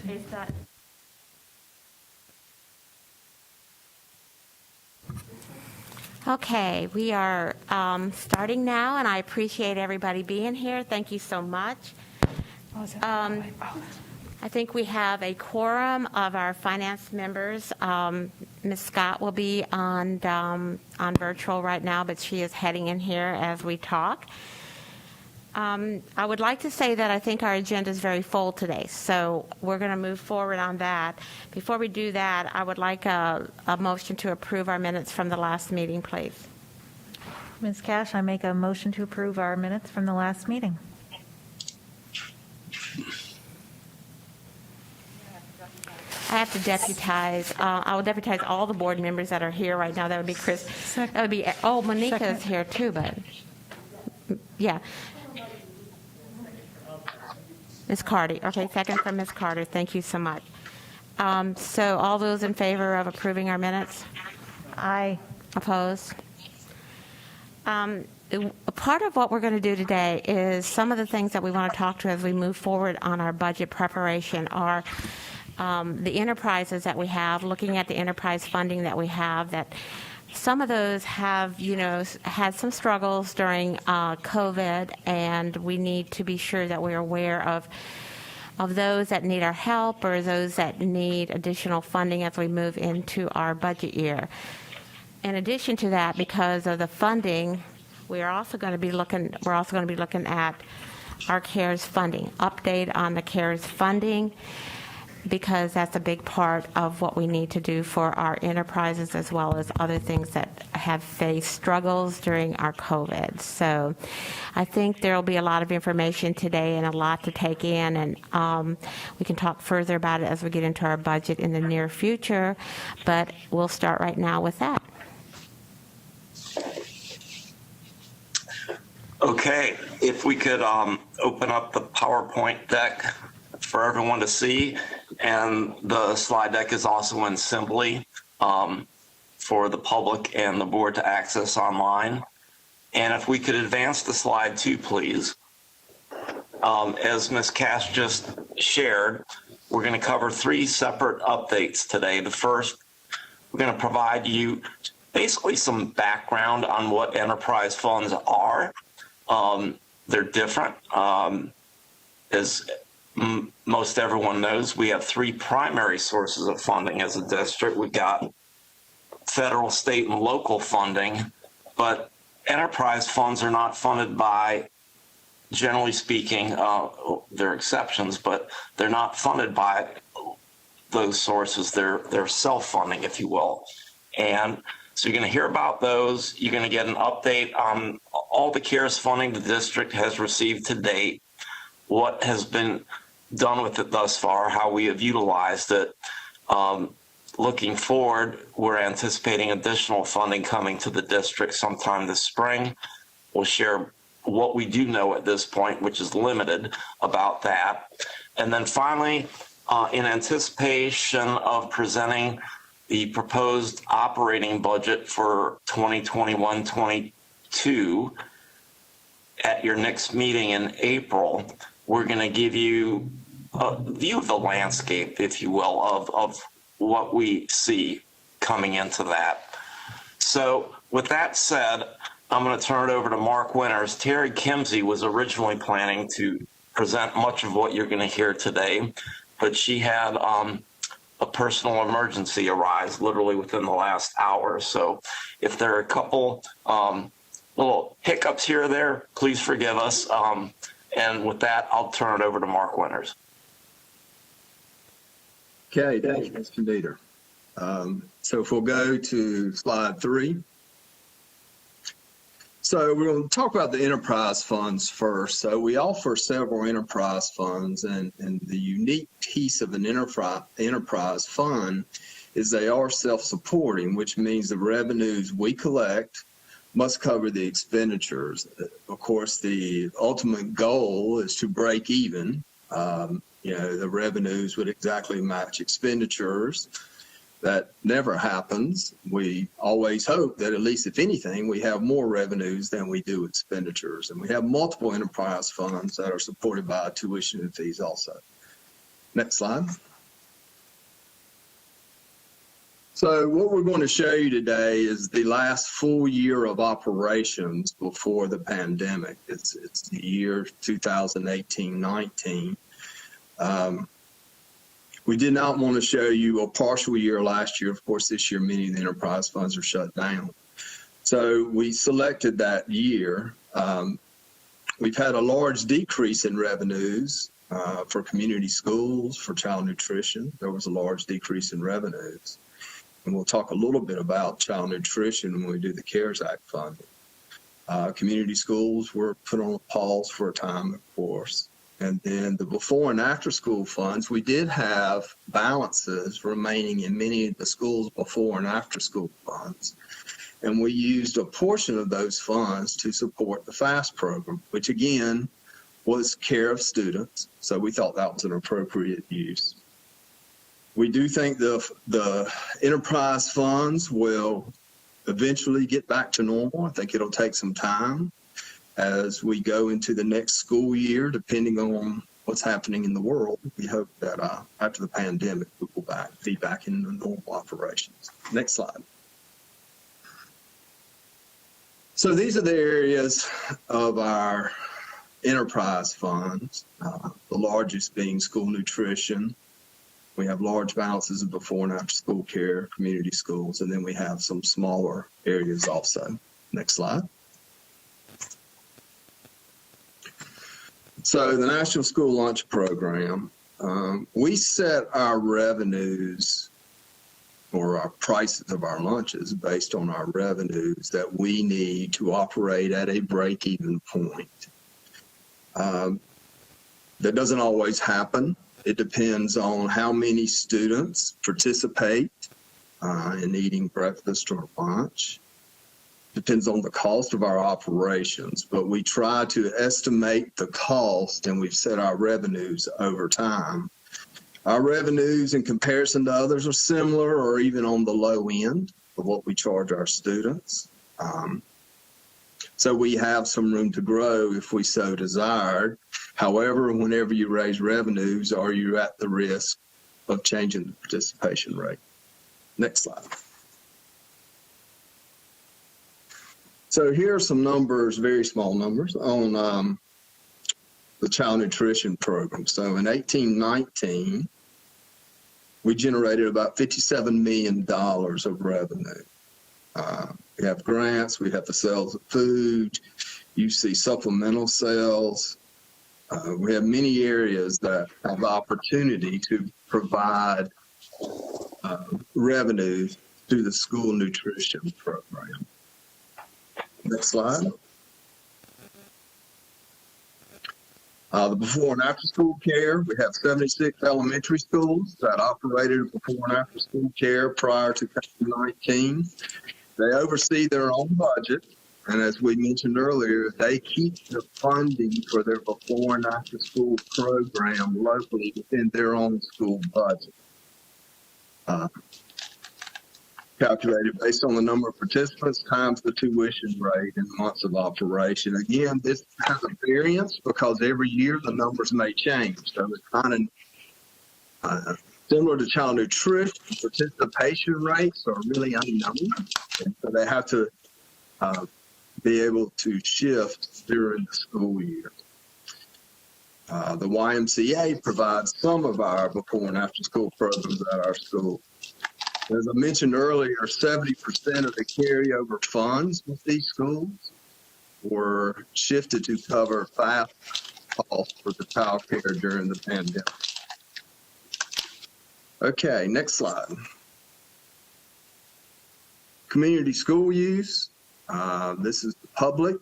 Is that? Okay, we are starting now, and I appreciate everybody being here. Thank you so much. I think we have a quorum of our finance members. Ms. Scott will be on virtual right now, but she is heading in here as we talk. I would like to say that I think our agenda is very full today, so we're going to move forward on that. Before we do that, I would like a motion to approve our minutes from the last meeting, please. Ms. Cash, I make a motion to approve our minutes from the last meeting. I have to deputize. I will deputize all the board members that are here right now. That would be Chris. That would be. Oh, Monica is here too, but yeah. Ms. Carty. Okay, second from Ms. Carter. Thank you so much. So all those in favor of approving our minutes? Aye. Opposed? A part of what we're going to do today is some of the things that we want to talk to as we move forward on our budget preparation are the enterprises that we have, looking at the enterprise funding that we have, that some of those have, had some struggles during COVID, and we need to be sure that we're aware of those that need our help or those that need additional funding as we move into our budget year. In addition to that, because of the funding, we're also going to be looking at our CARES funding, update on the CARES funding, because that's a big part of what we need to do for our enterprises as well as other things that have faced struggles during our COVID. So I think there will be a lot of information today and a lot to take in, and we can talk further about it as we get into our budget in the near future, but we'll start right now with that. Okay, if we could open up the PowerPoint deck for everyone to see, and the slide deck is also in Assembly for the public and the board to access online. And if we could advance the slide 2, please. As Ms. Cash just shared, we're going to cover 3 separate updates today. The first, we're going to provide you basically some background on what enterprise funds are. They're different. As most everyone knows, we have 3 primary sources of funding as a district. We've got federal, state, and local funding, but enterprise funds are not funded by, generally speaking, there are exceptions, but they're not funded by those sources. They're self-funding, if you will. And so you're going to hear about those. You're going to get an update on all the CARES funding the district has received to date, what has been done with it thus far, how we have utilized it. Looking forward, we're anticipating additional funding coming to the district sometime this spring. We'll share what we do know at this point, which is limited, about that. And then finally, in anticipation of presenting the proposed operating budget for 2021-22 at your next meeting in April, we're going to give you a view of the landscape, if you will, of what we see coming into that. So with that said, I'm going to turn it over to Mark Winters. Terry Kimsey was originally planning to present much of what you're going to hear today, but she had a personal emergency arise literally within the last hour. So if there are a couple little hiccups here or there, please forgive us. And with that, I'll turn it over to Mark Winters. Okay, thank you, Mr. Dieter. So if we'll go to slide 3. So we're going to talk about the enterprise funds first. So we offer several enterprise funds, and the unique piece of an enterprise fund is they are self-supporting, which means the revenues we collect must cover the expenditures. Of course, the ultimate goal is to break even. The revenues would exactly match expenditures. That never happens. We always hope that, at least if anything, we have more revenues than we do expenditures. And we have multiple enterprise funds that are supported by tuition and fees also. Next slide. So what we're going to show you today is the last full year of operations before the pandemic. It's the year 2018-19. We did not want to show you a partial year last year. Of course, this year, many of the enterprise funds are shut down. So we selected that year. We've had a large decrease in revenues for community schools, for child nutrition. There was a large decrease in revenues. And we'll talk a little bit about child nutrition when we do the CARES Act funding. Community schools were put on pause for a time, of course. And then the before and after school funds, we did have balances remaining in many of the schools' before and after school funds. And we used a portion of those funds to support the FAST program, which again was care of students. So we thought that was an appropriate use. We do think the enterprise funds will eventually get back to normal. I think it'll take some time as we go into the next school year, depending on what's happening in the world. We hope that after the pandemic, we will be back in the normal operations. Next slide. So these are the areas of our enterprise funds, the largest being school nutrition. We have large balances of before and after school care, community schools, and then we have some smaller areas also. Next slide. So the National School Lunch Program, we set our revenues or our prices of our lunches based on our revenues that we need to operate at a break-even point. That doesn't always happen. It depends on how many students participate in eating breakfast or lunch. Depends on the cost of our operations, but we try to estimate the cost and we've set our revenues over time. Our revenues in comparison to others are similar or even on the low end of what we charge our students. So we have some room to grow if we so desired. However, whenever you raise revenues, are you at the risk of changing the participation rate? Next slide. So here are some numbers, very small numbers, on the child nutrition program. So in 18-19, we generated about $57 million of revenue. We have grants, we have the sales of food, you see supplemental sales. We have many areas that have opportunity to provide revenues through the school nutrition program. Next slide. The before and after school care, we have 76 elementary schools that operated before and after school care prior to COVID-19. They oversee their own budget, and as we mentioned earlier, they keep the funding for their before and after school program locally within their own school budget. Calculated based on the number of participants times the tuition rate in months of operation. Again, this has a variance because every year the numbers may change. So it's kind of similar to child nutrition, participation rates are really unknown. And so they have to be able to shift during the school year. The YMCA provides some of our before and after school programs at our school. As I mentioned earlier, 70% of the carryover funds with these schools were shifted to cover FAFSA costs for the child care during the pandemic. Okay, next slide. Community school use. This is the public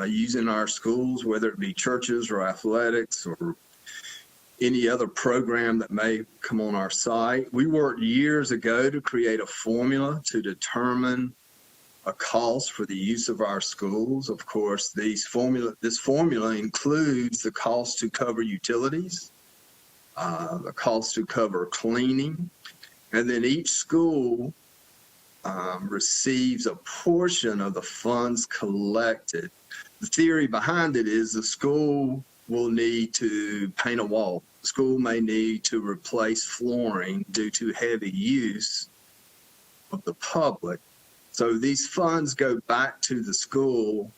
using our schools, whether it be churches or athletics or any other program that may come on our site. We worked years ago to create a formula to determine a cost for the use of our schools. Of course, this formula includes the cost to cover utilities, the cost to cover cleaning, and then each school receives a portion of the funds collected. The theory behind it is the school will need to paint a wall. The school may need to replace flooring due to heavy use of the public. So these funds go back to the school.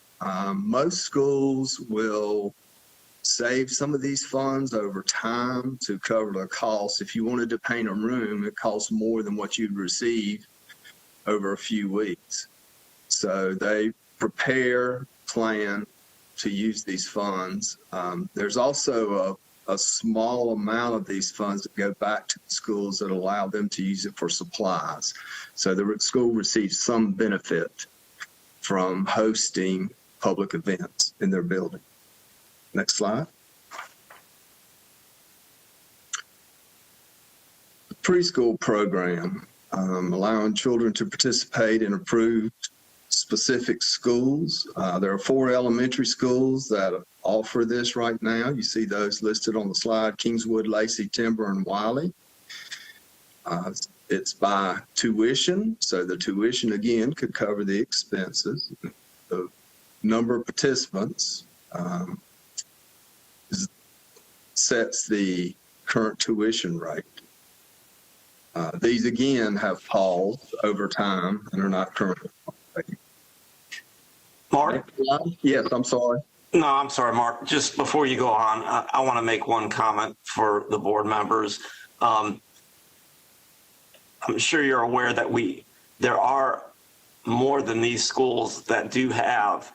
Most schools will save some of these funds over time to cover the cost. If you wanted to paint a room, it costs more than what you'd receive over a few weeks. So they prepare, plan to use these funds. There's also a small amount of these funds that go back to the schools that allow them to use it for supplies. So the school receives some benefit from hosting public events in their building. Next slide. The preschool program, allowing children to participate in approved specific schools. There are 4 elementary schools that offer this right now. You see those listed on the slide: Kingswood, Lacey, Timber, and Wiley. It's by tuition, so the tuition again could cover the expenses. The number of participants sets the current tuition rate. These again have paused over time and are not currently operating. Mark? Yes, I'm sorry. No, I'm sorry, Mark. Just before you go on, I want to make one comment for the board members. I'm sure you're aware that there are more than these schools that do have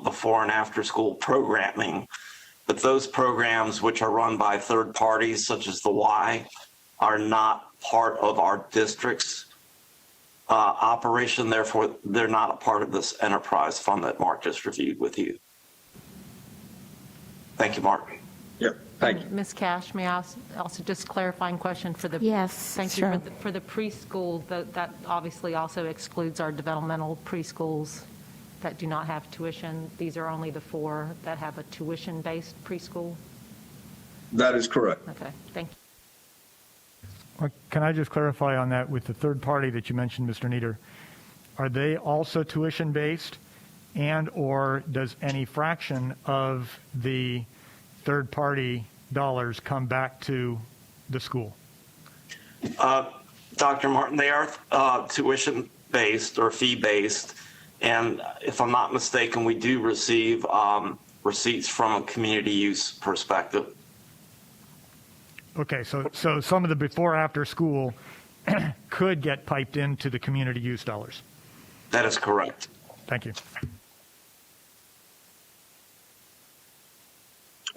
before and after school programming, but those programs which are run by third parties such as the Y are not part of our district's operation. Therefore, they're not a part of this enterprise fund that Mark just reviewed with you. Thank you, Mark. Yep, thank you. Ms. Cash, may I also just clarifying question for the. Yes, Thank sure. you. For the preschool, that obviously also excludes our developmental preschools that do not have tuition. These are only the 4 that have a tuition-based preschool? That is correct. Okay, thank you. Well, can I just clarify on that with the third party that you mentioned, Mr. Nieder? Are they also tuition-based, and or does any fraction of the third-party dollars come back to the school? Dr. Martin, they are tuition-based or fee-based, and if I'm not mistaken, we do receive receipts from a community use perspective. Okay, so some of the before-after school could get piped into the community use dollars. That is correct. Thank you.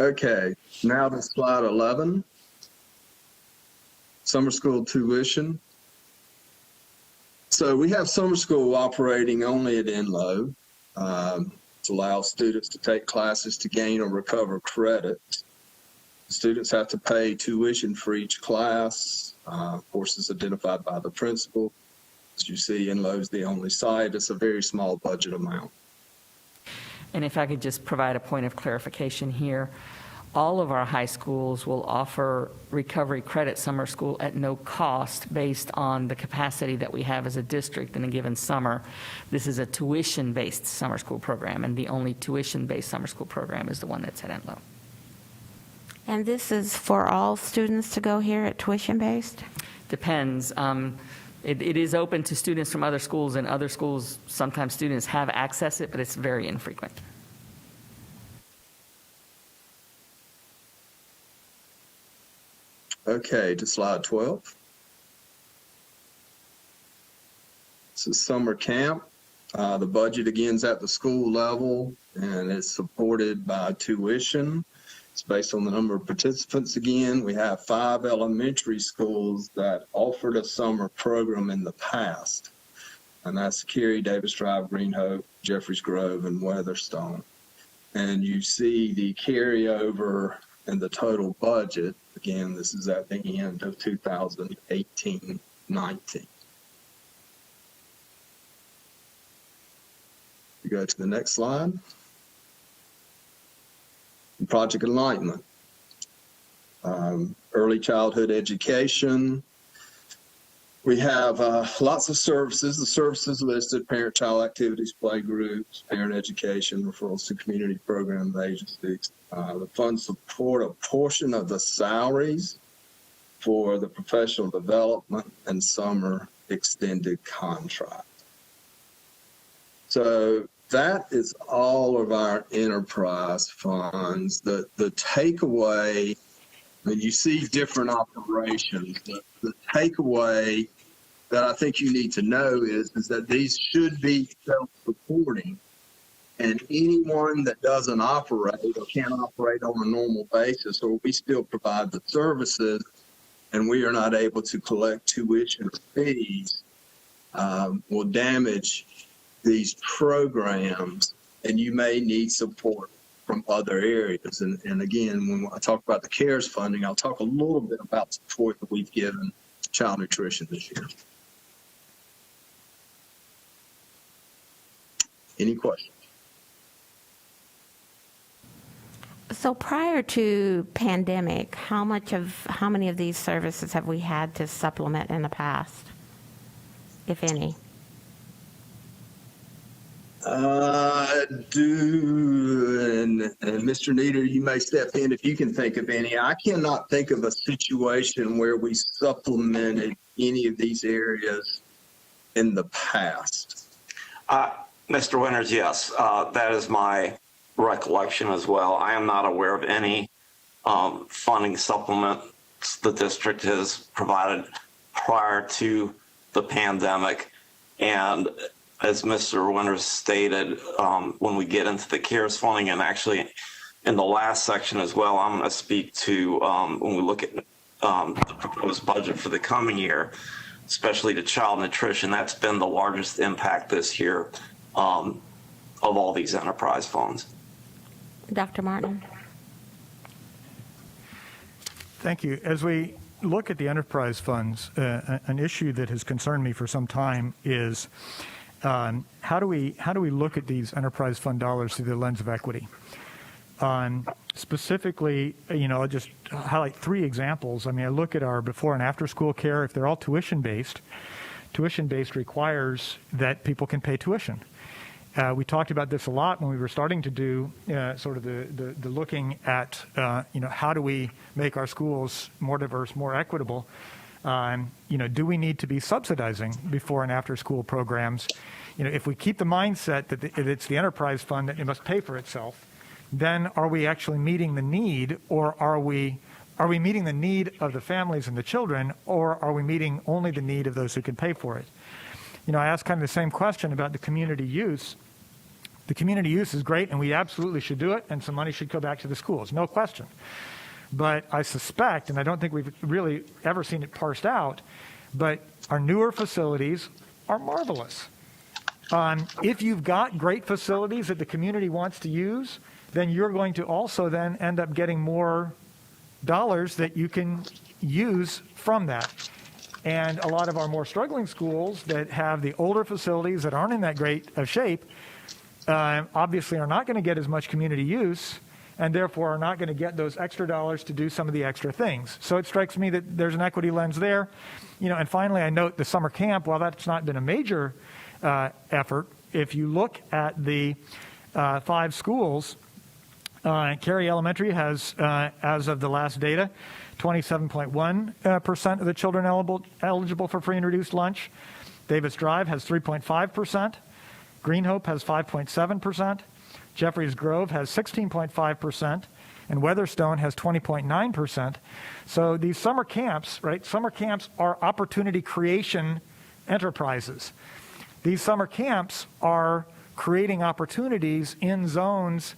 Okay, now to slide 11. Summer school tuition. So we have summer school operating only at Enloe to allow students to take classes to gain or recover credit. Students have to pay tuition for each class. Courses identified by the principal. As you see, Enloe is the only site. It's a very small budget amount. And if I could just provide a point of clarification here, all of our high schools will offer recovery credit summer school at no cost based on the capacity that we have as a district in a given summer. This is a tuition-based summer school program, and the only tuition-based summer school program is the one that's at Enloe. And this is for all students to go here at tuition-based? Depends. It is open to students from other schools, and other schools, sometimes students have access it, but it's very infrequent. Okay, to slide 12. This is summer camp. The budget again is at the school level, and it's supported by tuition. It's based on the number of participants again. We have 5 elementary schools that offered a summer program in the past, and that's Cary, Davis Drive, Green Hope, Jeffries Grove, and Weatherstone. And you see the carryover in the total budget. Again, this is at the end of 2018-19. We go to the next slide. Project Enlightenment. Early childhood education. We have lots of services. The services listed: parent-child activities, play groups, parent education, referrals to community program agencies. The funds support a portion of the salaries for the professional development and summer extended contract. So that is all of our enterprise funds. The takeaway, when you see different operations, the takeaway that I think you need to know is that these should be self-supporting. And anyone that doesn't operate or can't operate on a normal basis, or we still provide the services and we are not able to collect tuition or fees, will damage these programs, and you may need support from other areas. And again, when I talk about the CARES funding, I'll talk a little bit about support that we've given child nutrition this year. Any questions? So prior to pandemic, how many of these services have we had to supplement in the past, if any? And Mr. Nieder, you may step in if you can think of any. I cannot think of a situation where we supplemented any of these areas in the past. Mr. Winters, yes, that is my recollection as well. I am not aware of any funding supplements the district has provided prior to the pandemic. And as Mr. Winters stated, when we get into the CARES funding, and actually in the last section as well, I'm going to speak to when we look at the proposed budget for the coming year, especially to child nutrition. That's been the largest impact this year of all these enterprise funds. Dr. Martin? Thank you. As we look at the enterprise funds, an issue that has concerned me for some time is how do we look at these enterprise fund dollars through the lens of equity? Specifically, I'll just highlight 3 examples. I mean, I look at our before and after school care. If they're all tuition-based requires that people can pay tuition. We talked about this a lot when we were starting to do sort of the looking at, how do we make our schools more diverse, more equitable? Do we need to be subsidizing before and after school programs? If we keep the mindset that it's the enterprise fund that it must pay for itself, then are we actually meeting the need, or are we meeting the need of the families and the children, or are we meeting only the need of those who can pay for it? I asked kind of the same question about the community use. The community use is great, and we absolutely should do it, and some money should go back to the schools, no question. But I suspect, and I don't think we've really ever seen it parsed out, but our newer facilities are marvelous. If you've got great facilities that the community wants to use, then you're going to also then end up getting more dollars that you can use from that. And a lot of our more struggling schools that have the older facilities that aren't in that great of shape obviously are not going to get as much community use, and therefore are not going to get those extra dollars to do some of the extra things. So it strikes me that there's an equity lens there. And finally, I note the summer camp, while that's not been a major effort, if you look at the 5 schools, Cary Elementary has, as of the last data, 27.1% of the children eligible for free and reduced lunch. Davis Drive has 3.5%. Green Hope has 5.7%. Jeffries Grove has 16.5%. And Weatherstone has 20.9%. So these summer camps, right? Summer camps are opportunity creation enterprises. These summer camps are creating opportunities in zones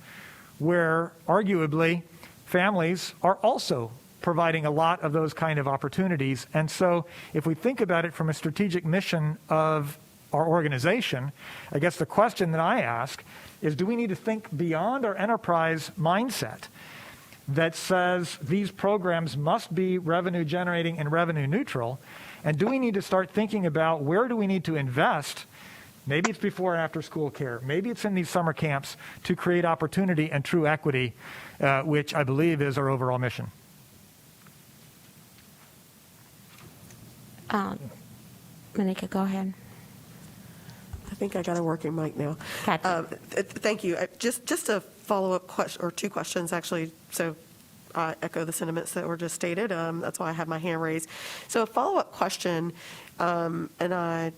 where arguably families are also providing a lot of those kind of opportunities. And so if we think about it from a strategic mission of our organization, I guess the question that I ask is, do we need to think beyond our enterprise mindset that says these programs must be revenue generating and revenue neutral? And do we need to start thinking about where do we need to invest? Maybe it's before and after school care. Maybe it's in these summer camps to create opportunity and true equity, which I believe is our overall mission. Monica, go ahead. I think I got a working mic now. Gotcha. Thank you. Just a follow-up question, or 2 questions, actually. So I echo the sentiments that were just stated. That's why I have my hand raised. So a follow-up question, and I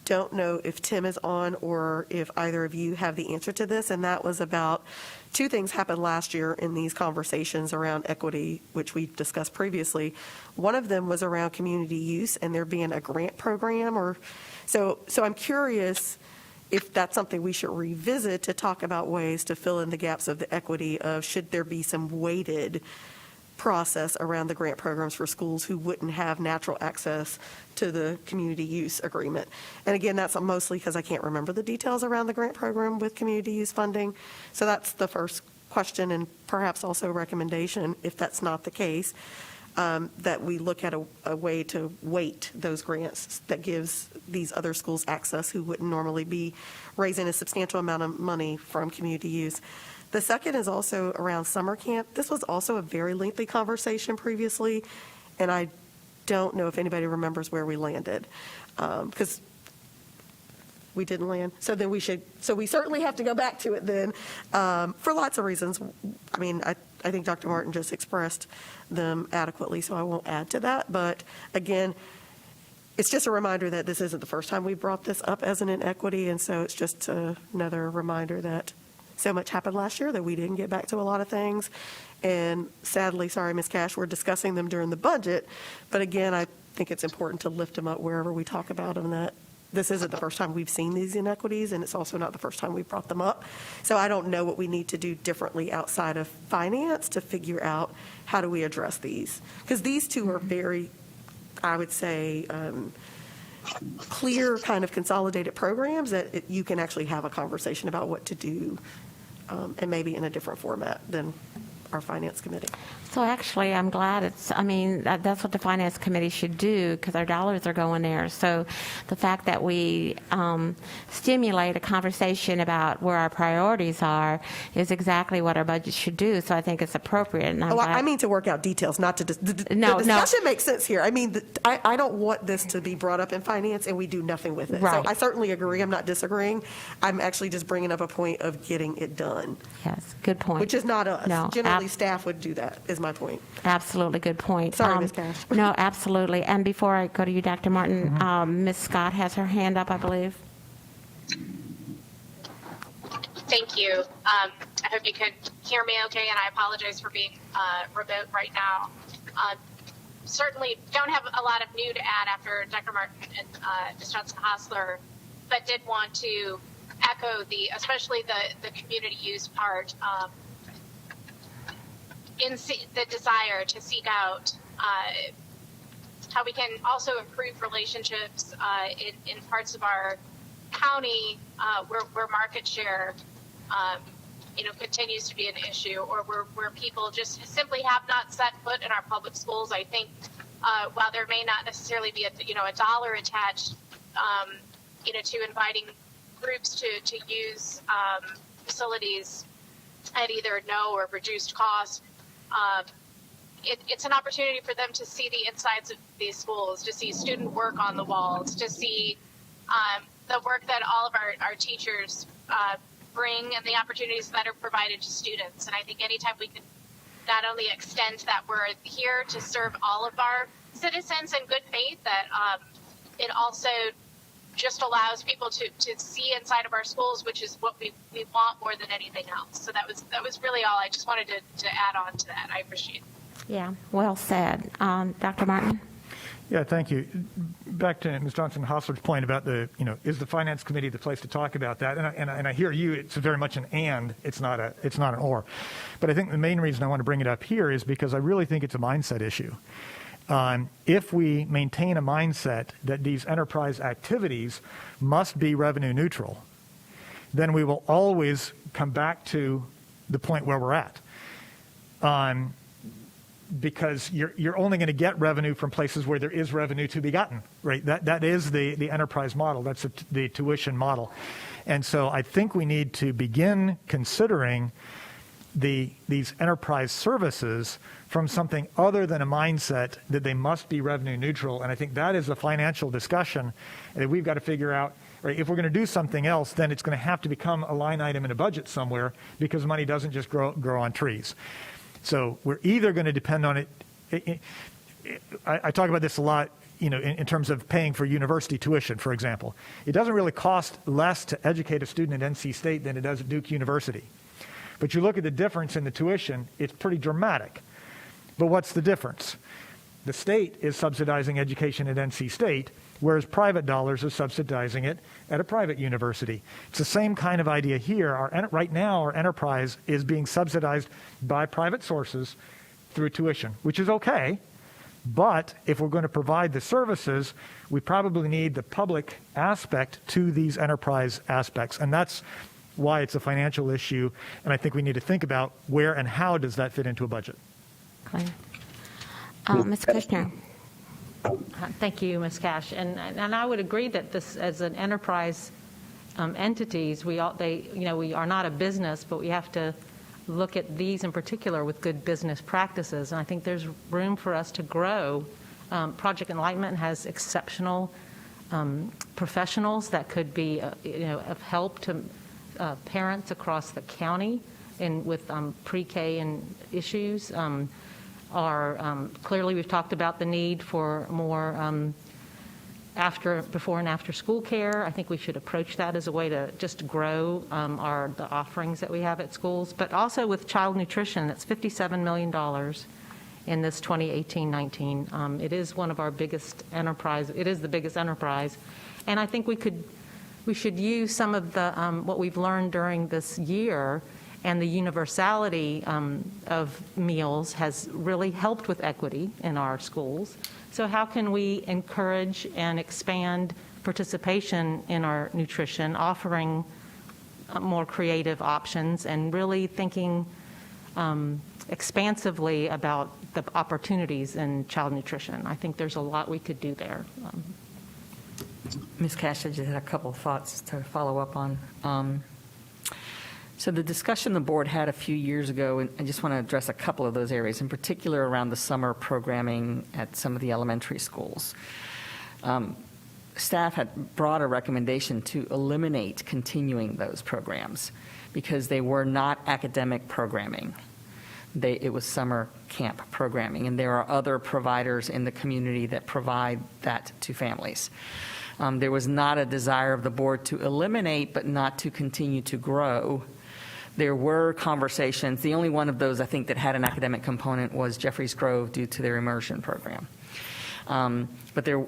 don't know if Tim is on or if either of you have the answer to this, and that was about two things happened last year in these conversations around equity, which we discussed previously. One of them was around community use and there being a grant program, or so I'm curious if that's something we should revisit to talk about ways to fill in the gaps of the equity of should there be some weighted process around the grant programs for schools who wouldn't have natural access to the community use agreement. And again, that's mostly because I can't remember the details around the grant program with community use funding. So that's the first question, and perhaps also a recommendation, if that's not the case, that we look at a way to weight those grants that gives these other schools access who wouldn't normally be raising a substantial amount of money from community use. The second is also around summer camp. This was also a very lengthy conversation previously, and I don't know if anybody remembers where we landed, because we didn't land. So then we certainly have to go back to it then, for lots of reasons. I mean, I think Dr. Martin just expressed them adequately, so I won't add to that. But again, it's just a reminder that this isn't the first time we brought this up as an inequity, and so it's just another reminder that so much happened last year that we didn't get back to a lot of things. And sadly, sorry, Ms. Cash, we're discussing them during the budget. But again, I think it's important to lift them up wherever we talk about them, that this isn't the first time we've seen these inequities, and it's also not the first time we've brought them up. So I don't know what we need to do differently outside of finance to figure out how do we address these. Because these two are very, I would say, clear kind of consolidated programs that you can actually have a conversation about what to do, and maybe in a different format than our finance committee. So actually, I'm glad that's what the finance committee should do, because our dollars are going there. So the fact that we stimulate a conversation about where our priorities are is exactly what our budget should do. So I think it's appropriate. And I mean to work out details, not to the discussion makes sense here. I mean, I don't want this to be brought up in finance and we do nothing with it. Right. So I certainly agree. I'm not disagreeing. I'm actually just bringing up a point of getting it done. Yes, good point. Which is not us. No, Generally, staff would do that, is my point. Absolutely, good point. Sorry, Ms. Cash. No, absolutely. And before I go to you, Dr. Martin, Ms. Scott has her hand up, I believe. Thank you. I hope you could hear me okay, and I apologize for being remote right now. Certainly don't have a lot of new to add after Dr. Martin and Ms. Johnson-Hostler, but did want to echo especially the community use part, the desire to seek out how we can also improve relationships in parts of our county where market share continues to be an issue, or where people just simply have not set foot in our public schools. I think while there may not necessarily be a dollar attached to inviting groups to use facilities at either no or reduced cost, it's an opportunity for them to see the insides of these schools, to see student work on the walls, to see the work that all of our teachers bring and the opportunities that are provided to students. And I think anytime we can not only extend that we're here to serve all of our citizens in good faith, that it also just allows people to see inside of our schools, which is what we want more than anything else. So that was really all. I just wanted to add on to that. I appreciate it. Yeah, well said. Dr. Martin? Yeah, thank you. Back to Ms. Johnson-Hostler's point about is the Finance Committee the place to talk about that? And I hear you, it's very much an and, it's not an or. But I think the main reason I want to bring it up here is because I really think it's a mindset issue. If we maintain a mindset that these enterprise activities must be revenue neutral, then we will always come back to the point where we're at. Because you're only going to get revenue from places where there is revenue to be gotten, right? That is the enterprise model. That's the tuition model. And so I think we need to begin considering these enterprise services from something other than a mindset that they must be revenue neutral. And I think that is a financial discussion that we've got to figure out. Right? If we're going to do something else, then it's going to have to become a line item in a budget somewhere, because money doesn't just grow on trees. So we're either going to depend on it. I talk about this a lot, in terms of paying for university tuition, for example. It doesn't really cost less to educate a student at NC State than it does at Duke University. But you look at the difference in the tuition, it's pretty dramatic. But what's the difference? The state is subsidizing education at NC State, whereas private dollars are subsidizing it at a private university. It's the same kind of idea here. Right now, our enterprise is being subsidized by private sources through tuition, which is okay. But if we're going to provide the services, we probably need the public aspect to these enterprise aspects. And that's why it's a financial issue. And I think we need to think about where and how does that fit into a budget. Okay. Ms. Kushner. Thank you, Ms. Cash. And I would agree that this, as an enterprise entities, we are not a business, but we have to look at these in particular with good business practices. And I think there's room for us to grow. Project Enlightenment has exceptional professionals that could be, of help to parents across the county and with pre-K and issues. Clearly, we've talked about the need for more before and after school care. I think we should approach that as a way to just grow the offerings that we have at schools. But also with child nutrition, that's $57 million in this 2018-19. It is one of our biggest enterprise. It is the biggest enterprise, and I think we should use some of the what we've learned during this year. And the universality of meals has really helped with equity in our schools. So how can we encourage and expand participation in our nutrition, offering more creative options and really thinking expansively about the opportunities in child nutrition? I think there's a lot we could do there. Ms. Cash, I just had a couple of thoughts to follow up on. So the discussion the board had a few years ago, and I just want to address a couple of those areas, in particular around the summer programming at some of the elementary schools. Staff had brought a recommendation to eliminate continuing those programs because they were not academic programming. It was summer camp programming, and there are other providers in the community that provide that to families. There was not a desire of the board to eliminate, but not to continue to grow. There were conversations. The only one of those, I think, that had an academic component was Jeffries Grove due to their immersion program. But there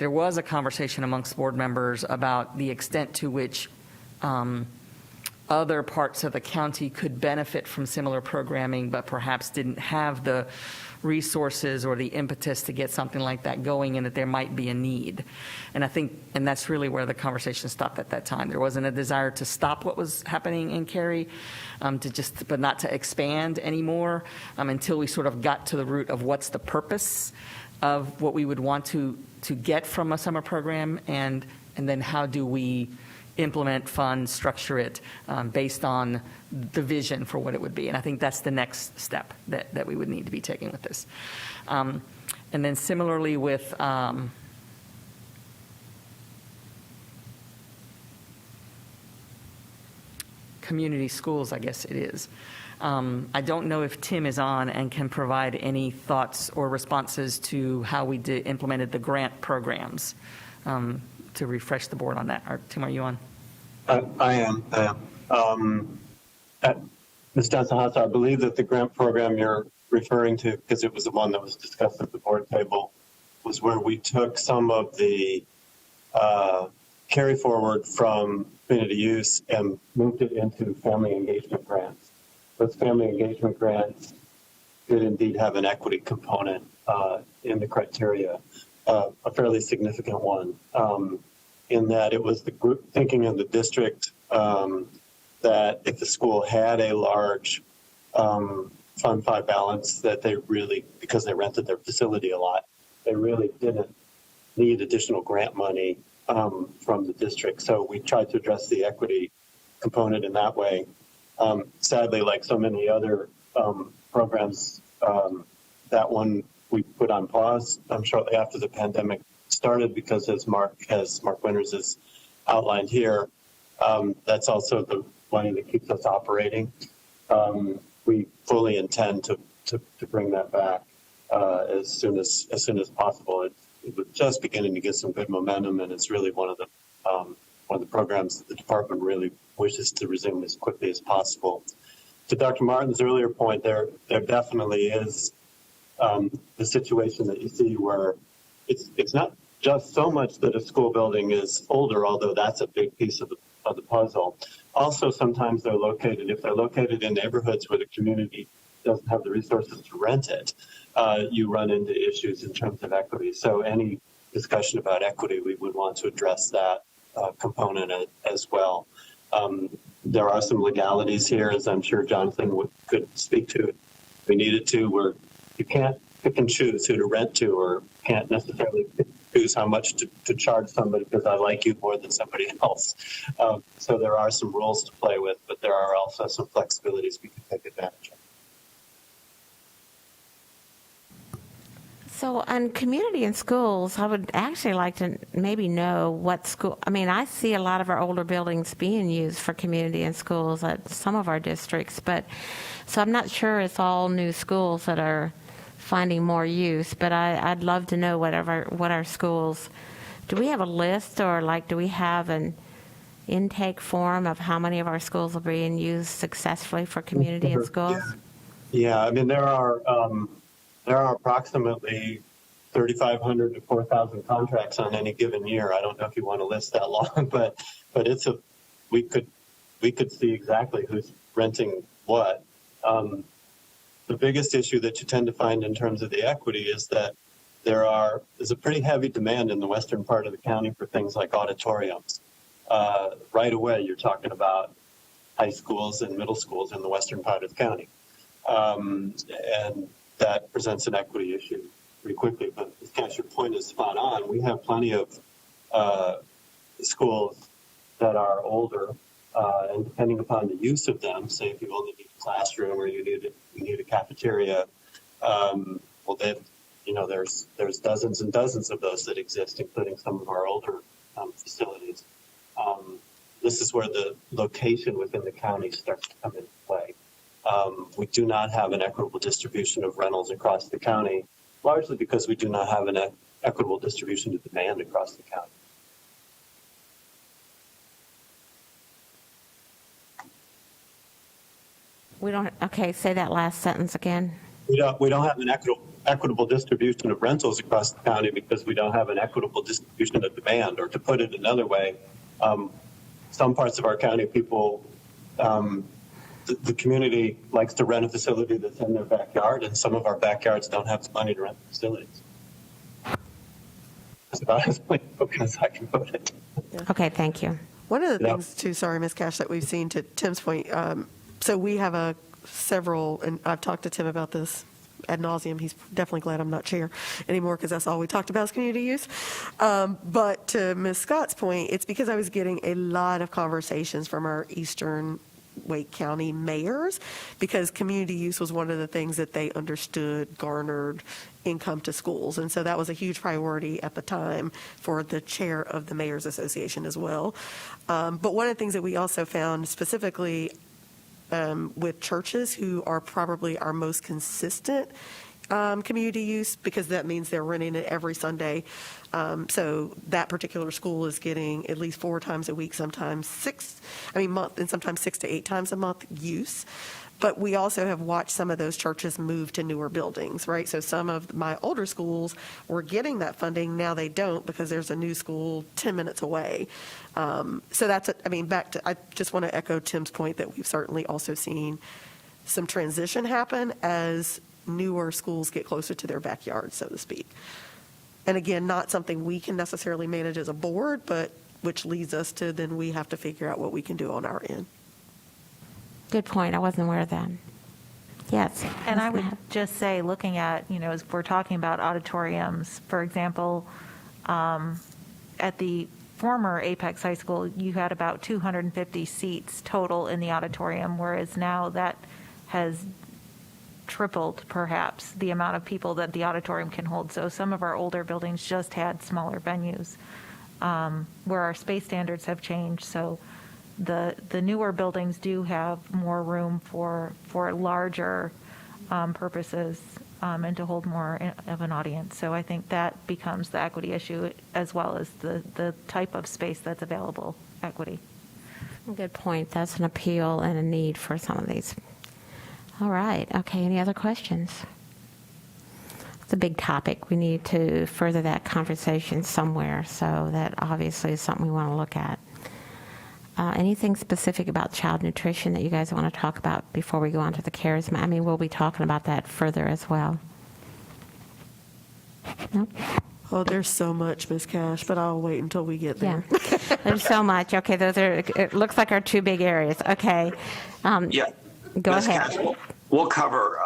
was a conversation amongst board members about the extent to which other parts of the county could benefit from similar programming, but perhaps didn't have the resources or the impetus to get something like that going, and that there might be a need. And I think, and that's really where the conversation stopped at that time. There wasn't a desire to stop what was happening in Cary, but not to expand anymore until we sort of got to the root of what's the purpose of what we would want to get from a summer program, and then how do we implement, fund, structure it based on the vision for what it would be. And I think that's the next step that we would need to be taking with this. And then similarly with community schools, I guess it is. I don't know if Tim is on and can provide any thoughts or responses to how we implemented the grant programs. To refresh the board on that. Tim, are you on? I am. Ms. Johnson-Haas, I believe that the grant program you're referring to, because it was the one that was discussed at the board table, was where we took some of the carry forward from community use and moved it into family engagement grants. Those family engagement grants did indeed have an equity component in the criteria, a fairly significant one, in that it was the group thinking of the district that if the school had a large Fund 5 balance, that they really, because they rented their facility a lot, they really didn't need additional grant money from the district. So we tried to address the equity component in that way. Sadly, like so many other programs, that one we put on pause shortly after the pandemic started, because as Mark Winters has outlined here, that's also the money that keeps us operating. we fully intend to bring that back as soon as possible. It was just beginning to get some good momentum, and it's really one of the programs that the department really wishes to resume as quickly as possible. To Dr. Martin's earlier point, there definitely is the situation that you see where it's not just so much that a school building is older, although that's a big piece of the puzzle. Also, sometimes if they're located in neighborhoods where the community doesn't have the resources to rent it, you run into issues in terms of equity. So any discussion about equity, we would want to address that component as well. There are some legalities here, as I'm sure Jonathan could speak to if we needed to, where you can't pick and choose who to rent to, or can't necessarily choose how much to charge somebody because I like you more than somebody else. So there are some rules to play with, but there are also some flexibilities we can take advantage of. So on community and schools, I would actually like to maybe know what school, I mean, I see a lot of our older buildings being used for community and schools at some of our districts, but so I'm not sure it's all new schools that are finding more use, but I'd love to know what our schools, do we have a list, or like do we have an intake form of how many of our schools are being used successfully for community and schools? Yeah, I mean, there are approximately 3,500 to 4,000 contracts on any given year. I don't know if you want to list that long, but we could see exactly who's renting what. The biggest issue that you tend to find in terms of the equity is that there's a pretty heavy demand in the western part of the county for things like auditoriums. Right away, you're talking about high schools and middle schools in the western part of the county. And that presents an equity issue pretty quickly. But Cash, your point is spot on. We have plenty of schools that are older, and depending upon the use of them, say if you only need a classroom or you need a cafeteria, well, then there's dozens and dozens of those that exist, including some of our older facilities. This is where the location within the county starts to come into play. We do not have an equitable distribution of rentals across the county, largely because we do not have an equitable distribution of demand across the county. Okay, say that last sentence again. We don't have an equitable distribution of rentals across the county because we don't have an equitable distribution of demand. Or to put it another way, some parts of our county people, the community likes to rent a facility that's in their backyard, and some of our backyards don't have the money to rent the facilities. That's about as plain as I can put it. Okay, thank you. One of the things too, sorry, Ms. Cash, that we've seen, to Tim's point, so we have several, and I've talked to Tim about this ad nauseum. He's definitely glad I'm not chair anymore because that's all we talked about is community use. But to Ms. Scott's point, it's because I was getting a lot of conversations from our Eastern Wake County mayors, because community use was one of the things that they understood garnered income to schools. And so that was a huge priority at the time for the chair of the Mayor's Association as well. But one of the things that we also found specifically with churches, who are probably our most consistent community use, because that means they're renting it every Sunday. So that particular school is getting at least 4 times a week, sometimes month, and sometimes 6 to 8 times a month use. But we also have watched some of those churches move to newer buildings, right? So some of my older schools were getting that funding. Now they don't, because there's a new school 10 minutes away. So that's, I just want to echo Tim's point that we've certainly also seen some transition happen as newer schools get closer to their backyard, so to speak. And again, not something we can necessarily manage as a board, but which leads us to then we have to figure out what we can do on our end. Good point. I wasn't aware of that. Yes. And I would just say, looking at, as we're talking about auditoriums, for example, at the former Apex High School, you had about 250 seats total in the auditorium, whereas now that has tripled, perhaps, the amount of people that the auditorium can hold. So some of our older buildings just had smaller venues, where our space standards have changed. So the newer buildings do have more room for larger purposes and to hold more of an audience. So I think that becomes the equity issue as well as the type of space that's available equity. Good point. That's an appeal and a need for some of these. All right. Okay. Any other questions? It's a big topic. We need to further that conversation somewhere. So that obviously is something we want to look at. Anything specific about child nutrition that you guys want to talk about before we go on to the CARES? I mean, we'll be talking about that further as well. No? Oh, there's so much, Ms. Cash, but I'll wait until we get Yeah. there. There's so much. Okay. Those are, it looks like our two big areas. Okay. Yeah. Go Ms. ahead. Cash, we'll cover,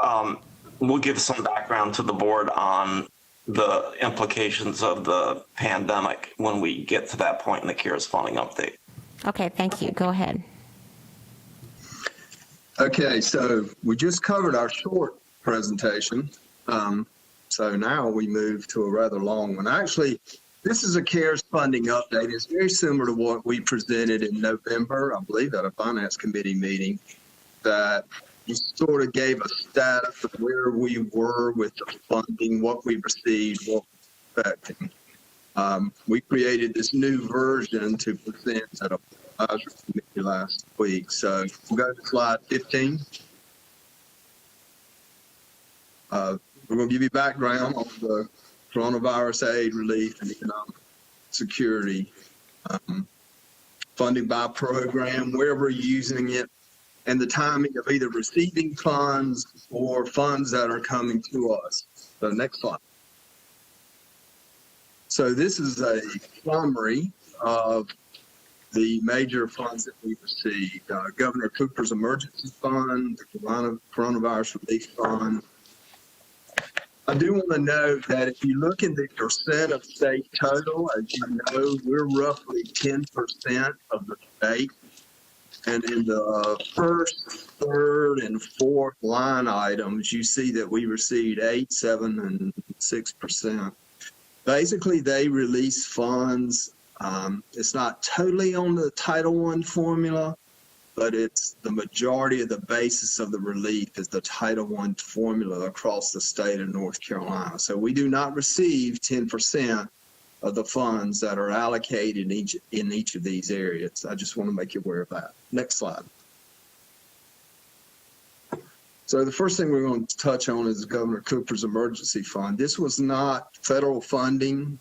we'll give some background to the board on the implications of the pandemic when we get to that point in the CARES funding update. Okay. Thank you. Go ahead. Okay, so we just covered our short presentation. So now we move to a rather long one. Actually, this is a CARES funding update. It's very similar to what we presented in November, I believe, at a Finance Committee meeting, that you sort of gave a status of where we were with the funding, what we received, what we're expecting. We created this new version to present at a advisory committee last week. So we'll go to slide 15. We're going to give you background on the coronavirus aid, relief, and economic security. Funding by program, where we're using it, and the timing of either receiving funds or funds that are coming to us. So next slide. So this is a summary of the major funds that we received. Governor Cooper's Emergency Fund, the Coronavirus Relief Fund. I do want to note that if you look at the percent of state total, as you know, we're roughly 10% of the state. And in the first, third, and fourth line items, you see that we received 8, 7, and 6%. Basically, they release funds. It's not totally on the Title I formula, but it's the majority of the basis of the relief is the Title I formula across the state of North Carolina. So we do not receive 10% of the funds that are allocated in each of these areas. I just want to make you aware of that. Next slide. So the first thing we're going to touch on is Governor Cooper's Emergency Fund. This was not federal funding.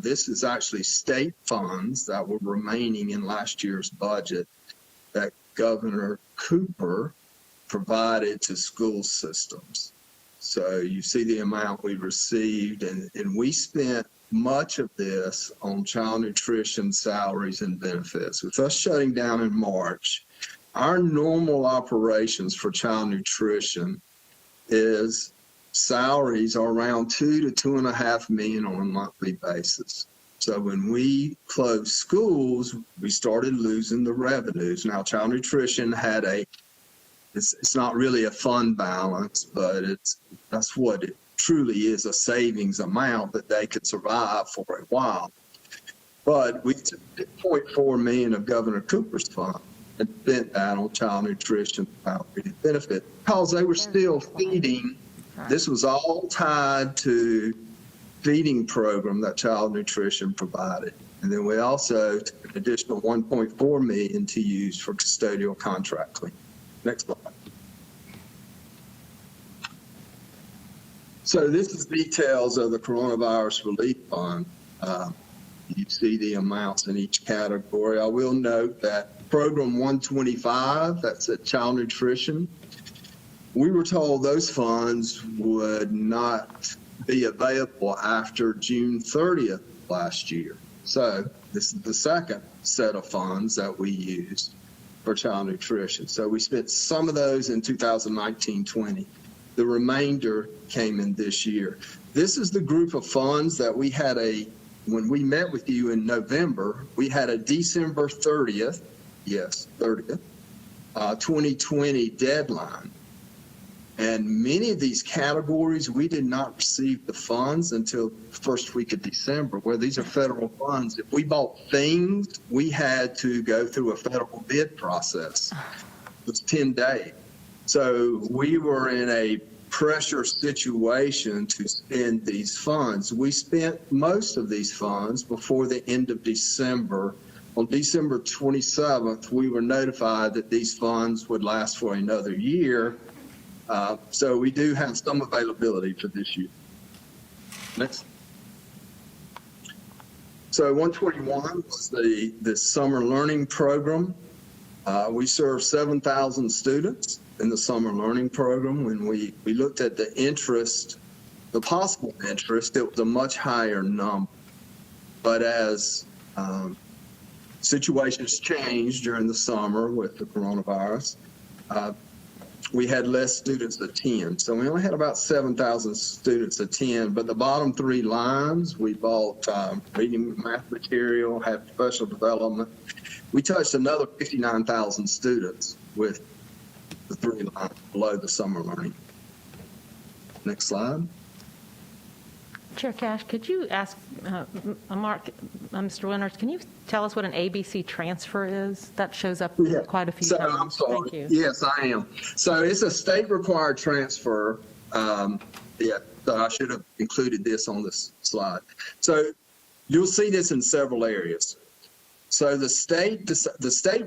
This is actually state funds that were remaining in last year's budget that Governor Cooper provided to school systems. So you see the amount we received, and we spent much of this on child nutrition salaries and benefits. With us shutting down in March, our normal operations for child nutrition is salaries are around $2 to $2.5 million on a monthly basis. So when we closed schools, we started losing the revenues. Now, child nutrition had it's not really a fund balance, but that's what it truly is, a savings amount that they could survive for a while. But we took $2.4 million of Governor Cooper's fund and spent that on child nutrition salary and benefit because they were still feeding. This was all tied to feeding program that child nutrition provided. And then we also took an additional $1.4 million to use for custodial contract cleaning. Next slide. So this is details of the Coronavirus Relief Fund. You see the amounts in each category. I will note that Program 125, that's at child nutrition, we were told those funds would not be available after June 30th last year. So this is the second set of funds that we used for child nutrition. So we spent some of those in 2019-20. The remainder came in this year. This is the group of funds that we had when we met with you in November, we had a December 30th, 2020 deadline. And many of these categories, we did not receive the funds until the first week of December, where these are federal funds. If we bought things, we had to go through a federal bid process. It was 10 days. So we were in a pressure situation to spend these funds. We spent most of these funds before the end of December. On December 27th, we were notified that these funds would last for another year. So we do have some availability for this year. Next. So 121 was the summer learning program. We served 7,000 students in the summer learning program. When we looked at the interest, the possible interest, it was a much higher number. But as situations changed during the summer with the coronavirus, we had less students attend. So we only had about 7,000 students attend, but the bottom three lines, we bought reading math material, had professional development. We touched another 59,000 students with the three lines below the summer learning. Next slide. Chair Cash, could you ask Mark, Mr. Winters, can you tell us what an ABC transfer is? That shows up quite a few so, times. I'm sorry. Thank you. Yes, I am. So it's a state-required transfer. So I should have included this on this slide. So you'll see this in several areas. So the state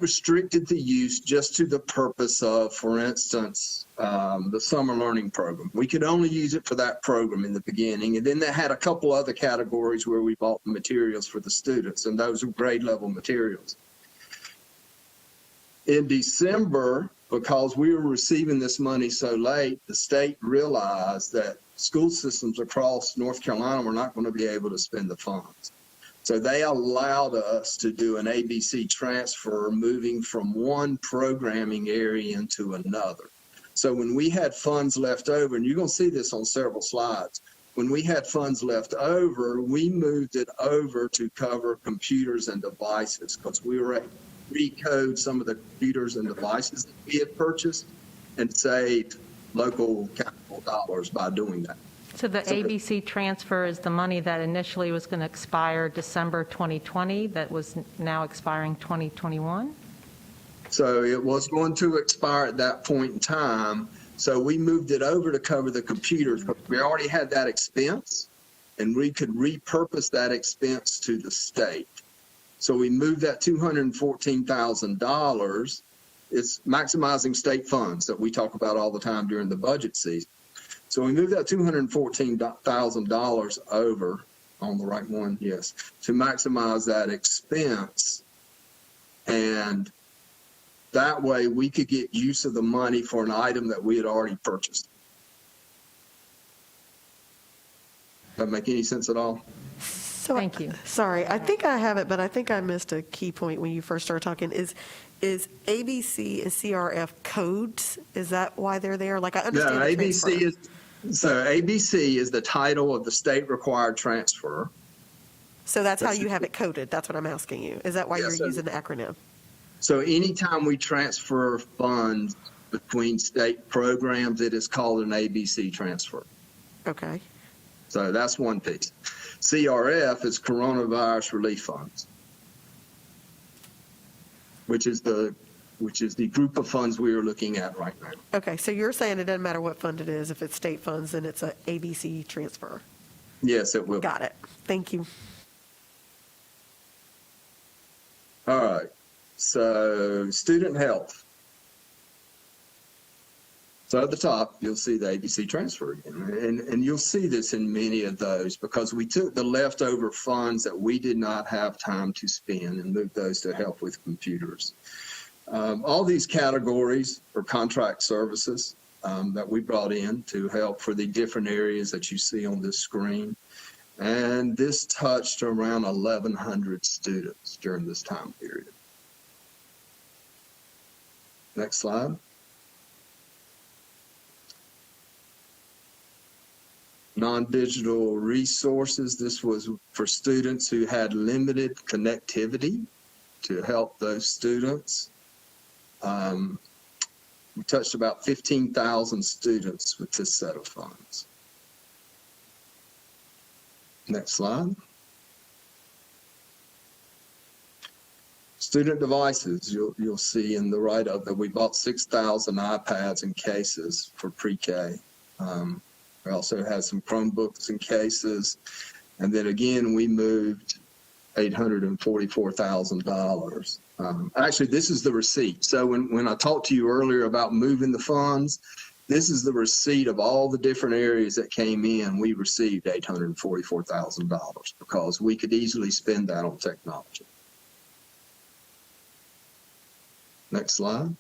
restricted the use just to the purpose of, for instance, the summer learning program. We could only use it for that program in the beginning. And then they had a couple other categories where we bought the materials for the students, and those were grade level materials. In December, because we were receiving this money so late, the state realized that school systems across North Carolina were not going to be able to spend the funds. So they allowed us to do an ABC transfer, moving from one programming area into another. So when we had funds left over, and you're going to see this on several slides, when we had funds left over, we moved it over to cover computers and devices, because we were able to recode some of the computers and devices that we had purchased and saved local capital dollars by doing that. So the ABC transfer is the money that initially was going to expire December 2020 that was now expiring 2021? So it was going to expire at that point in time. So we moved it over to cover the computers. We already had that expense, and we could repurpose that expense to the state. So we moved that $214,000. It's maximizing state funds that we talk about all the time during the budget season. So we moved that $214,000 over, on the right one, yes, to maximize that expense. And that way we could get use of the money for an item that we had already purchased. Does that make any sense at all? So, Thank you. Sorry, I think I have it, but I think I missed a key point when you first started talking. Is ABC and CRF codes? Is that why they're there? Like, I understand. No, the ABC transfer. ABC is the title of the state required transfer. So that's how you have it coded. That's what I'm asking you. Is that why Yes, you're using the acronym? So anytime we transfer funds between state programs, it is called an ABC transfer. Okay. So that's one piece. CRF is coronavirus relief funds, which is the group of funds we are looking at right now. Okay. So you're saying it doesn't matter what fund it is. If it's state funds, then it's a ABC transfer. Yes, it will. Got it. Thank you. All right. So student health. So at the top, you'll see the ABC transfer again. And you'll see this in many of those because we took the leftover funds that we did not have time to spend and moved those to help with computers. All these categories are contract services that we brought in to help for the different areas that you see on this screen. And this touched around 1,100 students during this time period. Next slide. Non-digital resources. This was for students who had limited connectivity to help those students. We touched about 15,000 students with this set of funds. Next slide. Student devices, you'll see in the write-up that we bought 6,000 iPads and cases for pre-K. We also had some Chromebooks and cases. And then again, we moved $844,000. Actually, this is the receipt. So when I talked to you earlier about moving the funds, this is the receipt of all the different areas that came in. We received $844,000 because we could easily spend that on technology. Next slide.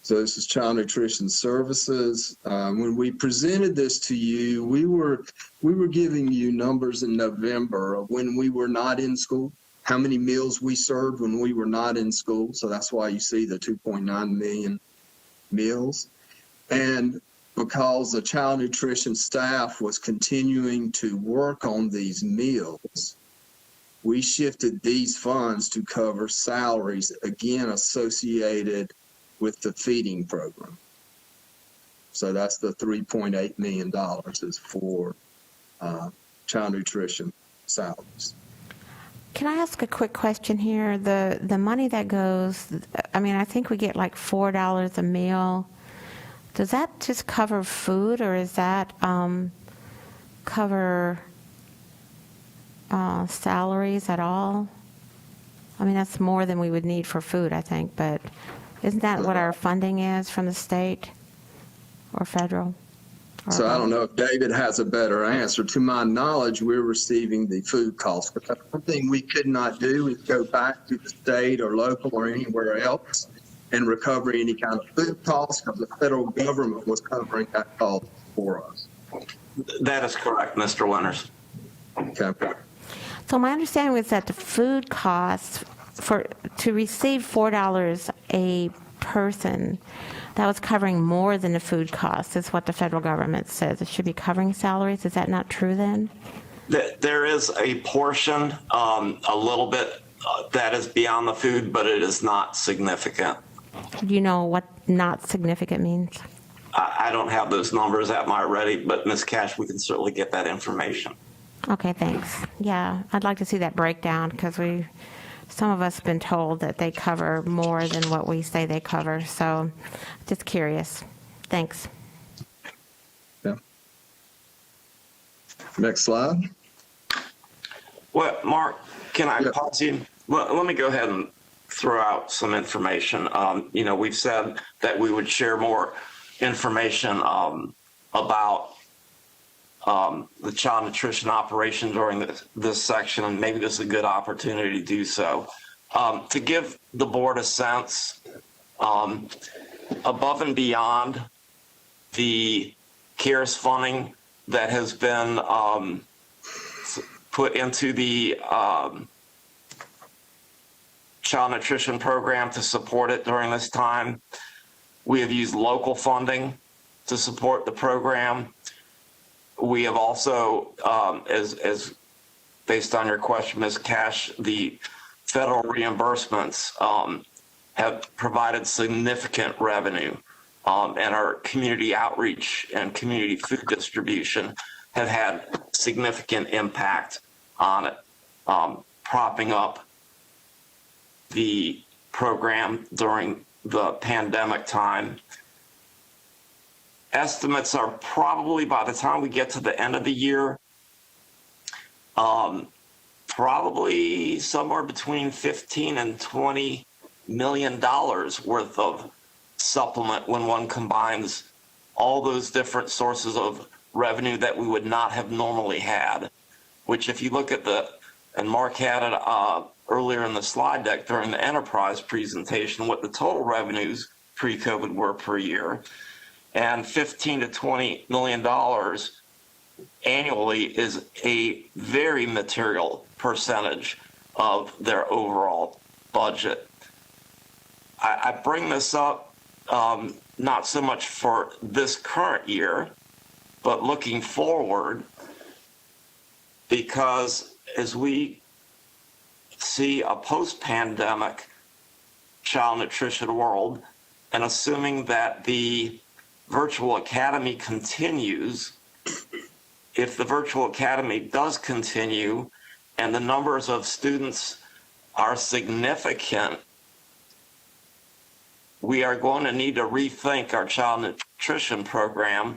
So this is Child Nutrition Services. When we presented this to you, we were giving you numbers in November of when we were not in school, how many meals we served when we were not in school. So that's why you see the 2.9 million meals. And because the child nutrition staff was continuing to work on these meals, we shifted these funds to cover salaries, again, associated with the feeding program. So that's the $3.8 million is for child nutrition salaries. Can I ask a quick question here? The money that goes, I mean, I think we get like $4 a meal. Does that just cover food, or is that cover salaries at all? I mean, that's more than we would need for food, I think, but isn't that what our funding is from the state or federal? So I don't know if David has a better answer. To my knowledge, we're receiving the food costs. But that's one thing we could not do is go back to the state or local or anywhere else and recover any kind of food costs, because the federal government was covering that cost for us. That is correct, Mr. Winters. Okay. So my understanding was that the food costs to receive $4 a person, that was covering more than the food costs, is what the federal government says. It should be covering salaries. Is that not true then? There is a portion, a little bit, that is beyond the food, but it is not significant. Do you know what not significant means? I don't have those numbers at my ready, but Ms. Cash, we can certainly get that information. Okay, thanks. Yeah, I'd like to see that breakdown, because some of us have been told that they cover more than what we say they cover. So just curious. Thanks. Yeah. Next slide. Well, Mark, can I Yeah. pause you? Well, let me go ahead and throw out some information. We've said that we would share more information about the child nutrition operation during this section, and maybe this is a good opportunity to do so. To give the board a sense, above and beyond the CARES funding that has been put into the child nutrition program to support it during this time, we have used local funding to support the program. We have also, as based on your question, Ms. Cash, the federal reimbursements have provided significant revenue, and our community outreach and community food distribution have had significant impact on it, propping up the program during the pandemic time. Estimates are probably, by the time we get to the end of the year, probably somewhere between $15 and $20 million worth of supplement when one combines all those different sources of revenue that we would not have normally had, which if you look at and Mark had it earlier in the slide deck during the enterprise presentation, what the total revenues pre-COVID were per year. And $15 to $20 million annually is a very material percentage of their overall budget. I bring this up not so much for this current year, but looking forward, because as we see a post-pandemic child nutrition world, and assuming that the virtual academy continues, if the virtual academy does continue and the numbers of students are significant, we are going to need to rethink our child nutrition program.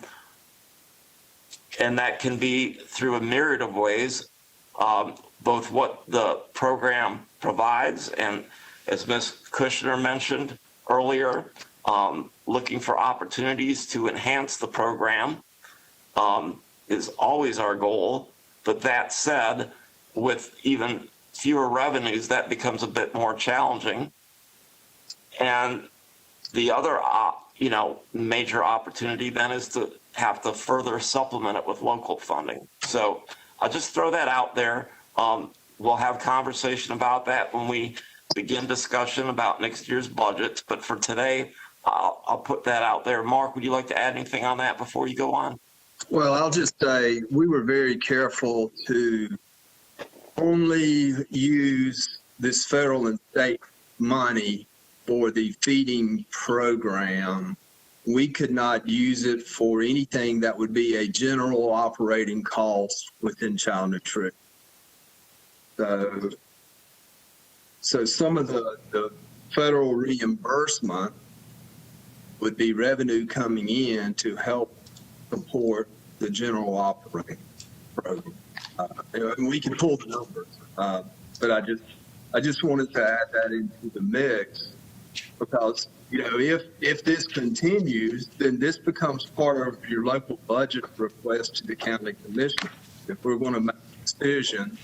And that can be through a myriad of ways, both what the program provides, and as Ms. Kushner mentioned earlier, looking for opportunities to enhance the program is always our goal. But that said, with even fewer revenues, that becomes a bit more challenging. And the other, major opportunity then is to have to further supplement it with local funding. So I'll just throw that out there. We'll have conversation about that when we begin discussion about next year's budgets. But for today, I'll put that out there. Mark, would you like to add anything on that before you go on? Well, I'll just say we were very careful to only use this federal and state money for the feeding program. We could not use it for anything that would be a general operating cost within child nutrition. So some of the federal reimbursement would be revenue coming in to help support the general operating program. And we can pull the numbers, but I just wanted to add that into the mix, because if this continues, then this becomes part of your local budget request to the county commission. If we're going to make a decision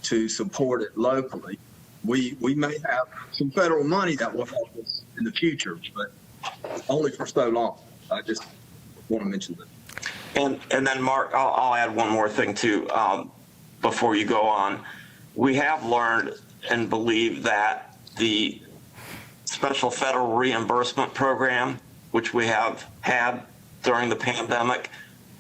to support it locally, we may have some federal money that will help us in the future, but only for so long. I just want to mention that. And then, Mark, I'll add one more thing too before you go on. We have learned and believe that the special federal reimbursement program, which we have had during the pandemic,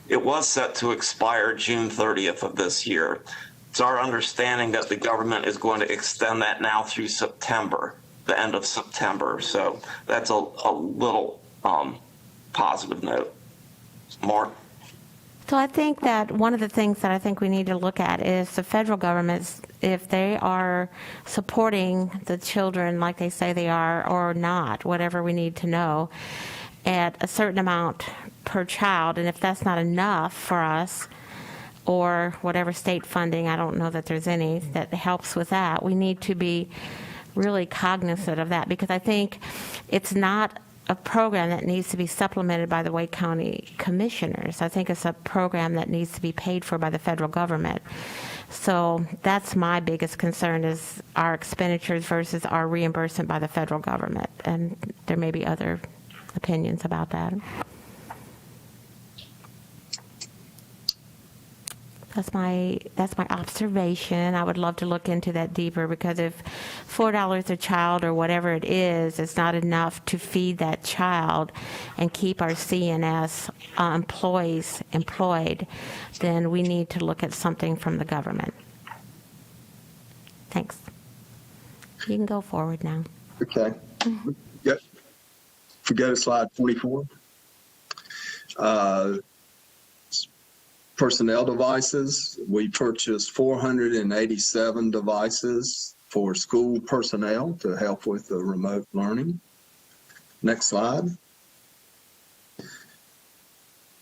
it was set to expire June 30th of this year. It's our understanding that the government is going to extend that now through September, the end of September. So that's a little positive note. Mark? So I think that one of the things that I think we need to look at is the federal governments, if they are supporting the children like they say they are or not, whatever we need to know, at a certain amount per child. And if that's not enough for us, or whatever state funding, I don't know that there's any that helps with that, we need to be really cognizant of that, because I think it's not a program that needs to be supplemented by the Wake County commissioners. I think it's a program that needs to be paid for by the federal government. So that's my biggest concern, is our expenditures versus our reimbursement by the federal government. And there may be other opinions about that. That's my observation. I would love to look into that deeper, because if $4 a child or whatever it is not enough to feed that child and keep our CNS employees employed, then we need to look at something from the government. Thanks. You can go forward now. Okay. Yep. If we go to slide 44. Personnel devices, we purchased 487 devices for school personnel to help with the remote learning. Next slide.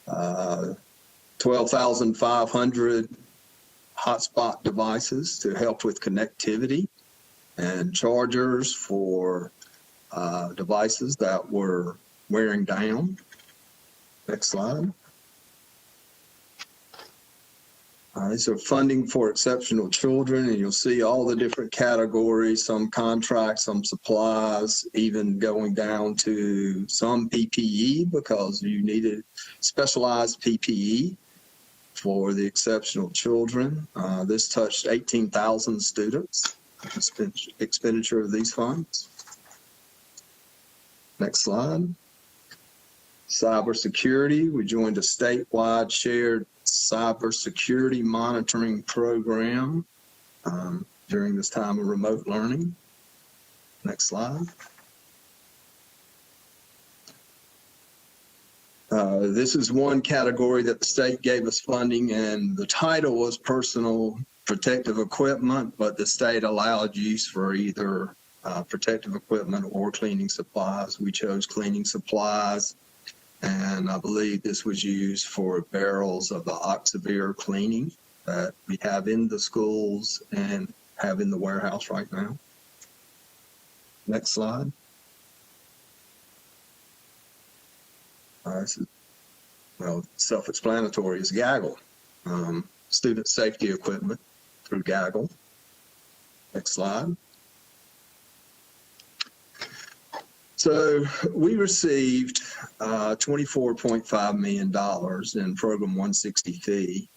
12,500 hotspot devices to help with connectivity, and chargers for devices that were wearing down. Next slide. So funding for exceptional children, and you'll see all the different categories, some contracts, some supplies, even going down to some PPE, because you needed specialized PPE for the exceptional children. This touched 18,000 students, expenditure of these funds. Next slide. Cybersecurity, we joined a statewide shared cybersecurity monitoring program. during this time of remote learning. Next slide. This is one category that the state gave us funding, and the title was personal protective equipment, but the state allowed use for either protective equipment or cleaning supplies. We chose cleaning supplies, and I believe this was used for barrels of the Oxivir cleaning that we have in the schools and have in the warehouse right now. Next slide. This is, well, self-explanatory is Gaggle, student safety equipment through Gaggle. Next slide. So we received $24.5 million in Program 163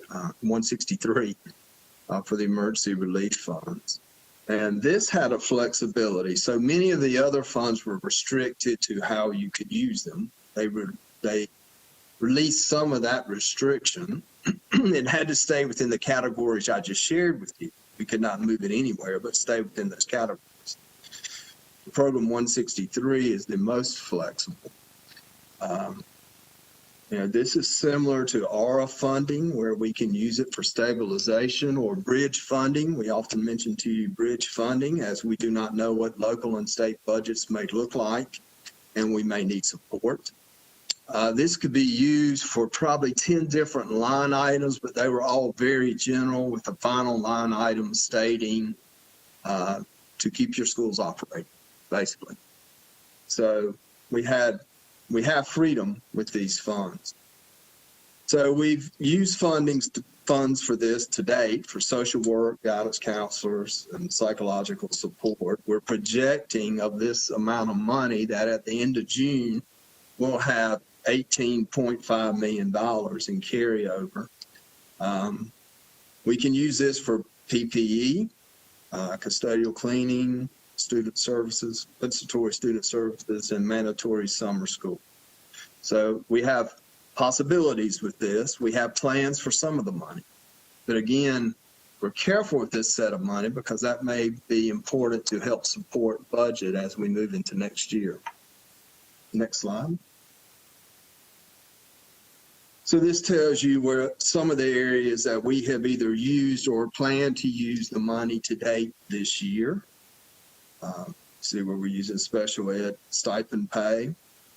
for the emergency relief funds. And this had a flexibility. So many of the other funds were restricted to how you could use them. They released some of that restriction. It had to stay within the categories I just shared with you. We could not move it anywhere, but stay within those categories. Program 163 is the most flexible. This is similar to ARA funding, where we can use it for stabilization, or bridge funding. We often mention to you bridge funding, as we do not know what local and state budgets may look like, and we may need support. This could be used for probably 10 different line items, but they were all very general, with the final line item stating to keep your schools operating, basically. So we have freedom with these funds. So we've used funds for this to date for social work, guidance counselors, and psychological support. We're projecting of this amount of money that at the end of June, we'll have $18.5 million in carryover. We can use this for PPE, custodial cleaning, student services, compensatory student services, and mandatory summer school. So we have possibilities with this. We have plans for some of the money. But again, we're careful with this set of money because that may be important to help support budget as we move into next year. Next slide. So this tells you where some of the areas that we have either used or plan to use the money to date this year. See where we're using special ed stipend pay,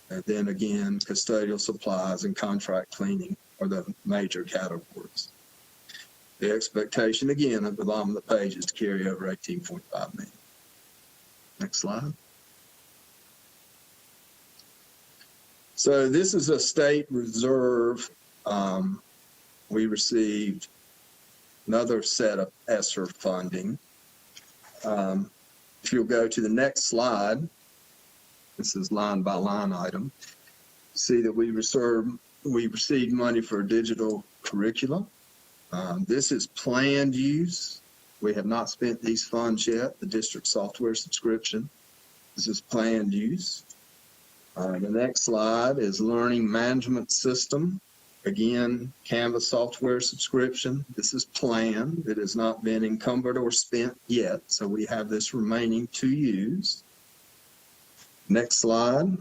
and then again, custodial supplies and contract cleaning are the major categories. The expectation, again, at the bottom of the page is to carry over $18.5 million. Next slide. So this is a state reserve. We received another set of ESSER funding. If you'll go to the next slide, this is line by line item. See that we received money for digital curricula. This is planned use. We have not spent these funds yet, the district software subscription. This is planned use. The next slide is learning management system. Again, Canvas software subscription. This is planned. It has not been encumbered or spent yet, so we have this remaining to use. Next slide.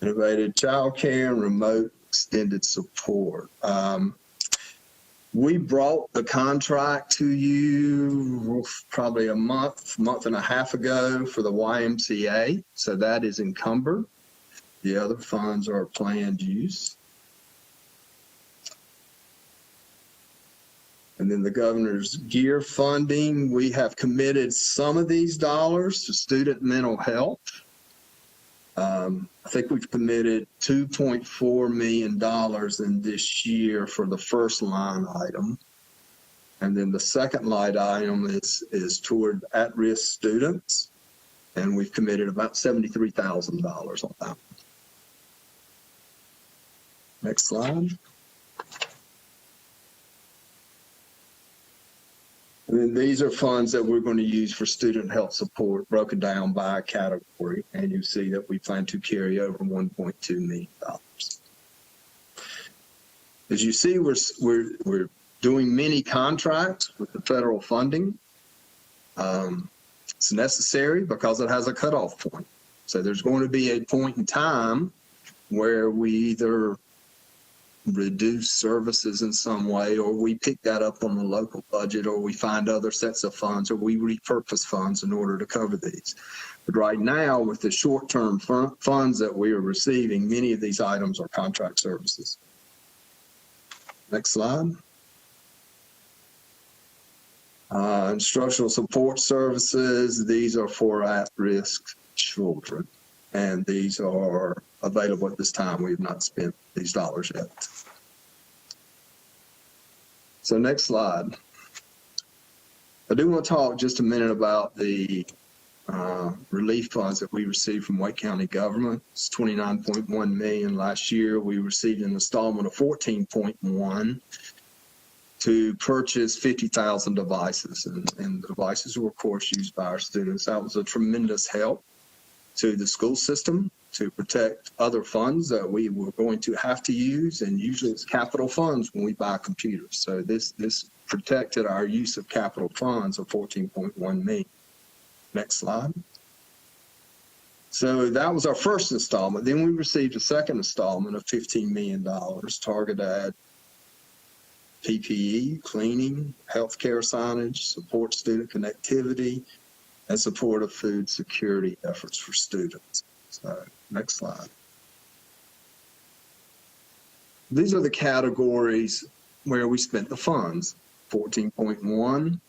Innovative child care and remote extended support. We brought the contract to you probably a month and a half ago for the YMCA, so that is encumbered. The other funds are planned use. And then the governor's gear funding, we have committed some of these dollars to student mental health. I think we've committed $2.4 million in this year for the first line item. And then the second line item is toward at-risk students. And we've committed about $73,000 on that. Next slide. And then these are funds that we're going to use for student health support, broken down by category. And you see that we plan to carry over $1.2 million. As you see, we're doing many contracts with the federal funding. It's necessary because it has a cutoff point. So there's going to be a point in time where we either reduce services in some way, or we pick that up on the local budget, or we find other sets of funds, or we repurpose funds in order to cover these. But right now, with the short-term funds that we are receiving, many of these items are contract services. Next slide. Instructional support services, these are for at-risk children, and these are available at this time. We have not spent these dollars yet. So next slide. I do want to talk just a minute about the relief funds that we received from Wake County government. It's $29.1 million. Last year, we received an installment of $14.1 to purchase 50,000 devices, and the devices were, of course, used by our students. That was a tremendous help to the school system to protect other funds that we were going to have to use, and usually it's capital funds when we buy computers. So this protected our use of capital funds of $14.1 million. Next slide. So that was our first installment. Then we received a second installment of $15 million targeted at PPE, cleaning, healthcare signage, support student connectivity, and support of food security efforts for students. So next slide. These are the categories where we spent the funds. 14.1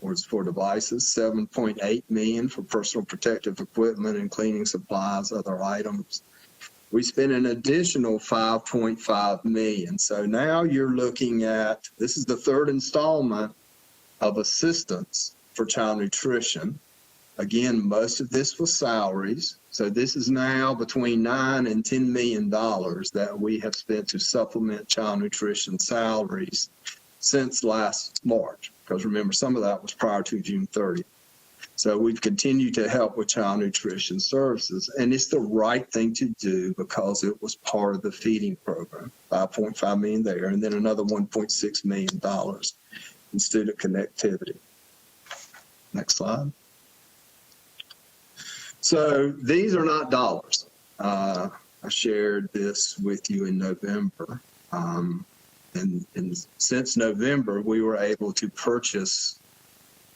was for devices, 7.8 million for personal protective equipment and cleaning supplies, other items. We spent an additional 5.5 million. So now you're looking at, this is the third installment of assistance for child nutrition. Again, most of this was salaries. So this is now between $9 and $10 million that we have spent to supplement child nutrition salaries since last March. Because remember, some of that was prior to June 30th. So we've continued to help with child nutrition services, and it's the right thing to do because it was part of the feeding program. 5.5 million there, and then another $1.6 million in student connectivity. Next slide. So these are not dollars. I shared this with you in November. And since November, we were able to purchase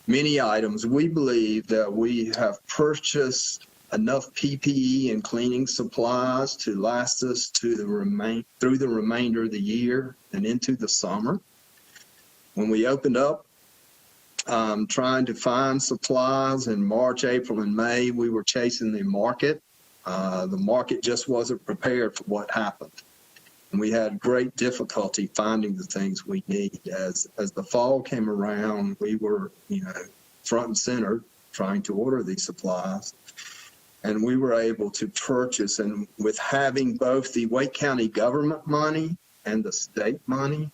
many items. We believe that we have purchased enough PPE and cleaning supplies to last us to through the remainder of the year and into the summer. When we opened up, trying to find supplies in March, April, and May, we were chasing the market. The market just wasn't prepared for what happened. And we had great difficulty finding the things we need. As the fall came around, we were, front and center trying to order these supplies. And we were able to purchase, and with having both the Wake County government money and the state money,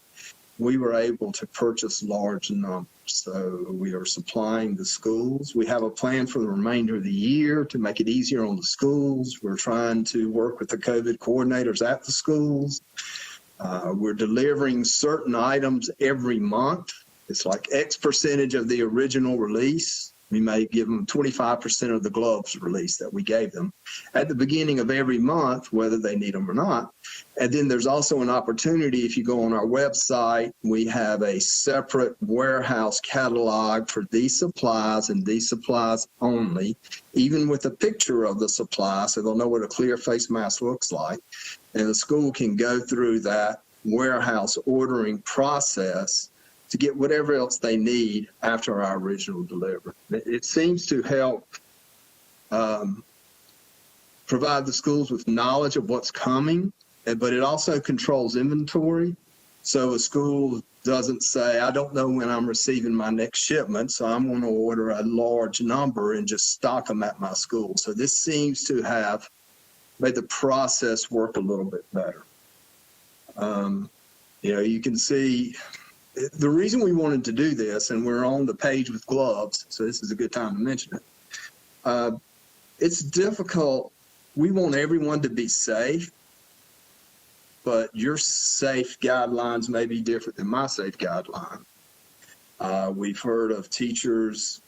we were able to purchase large numbers. So we are supplying the schools. We have a plan for the remainder of the year to make it easier on the schools. We're trying to work with the COVID coordinators at the schools. We're delivering certain items every month. It's like X percentage of the original release. We may give them 25% of the gloves release that we gave them at the beginning of every month, whether they need them or not. And then there's also an opportunity, if you go on our website, we have a separate warehouse catalog for these supplies and these supplies only, even with a picture of the supply, so they'll know what a clear face mask looks like. And the school can go through that warehouse ordering process to get whatever else they need after our original delivery. It seems to help provide the schools with knowledge of what's coming, but it also controls inventory. So a school doesn't say, I don't know when I'm receiving my next shipment, so I'm going to order a large number and just stock them at my school. So this seems to have made the process work a little bit better. You can see the reason we wanted to do this, and we're on the page with gloves, so this is a good time to mention it. It's difficult. We want everyone to be safe, but your safe guidelines may be different than my safe guideline. We've heard of teachers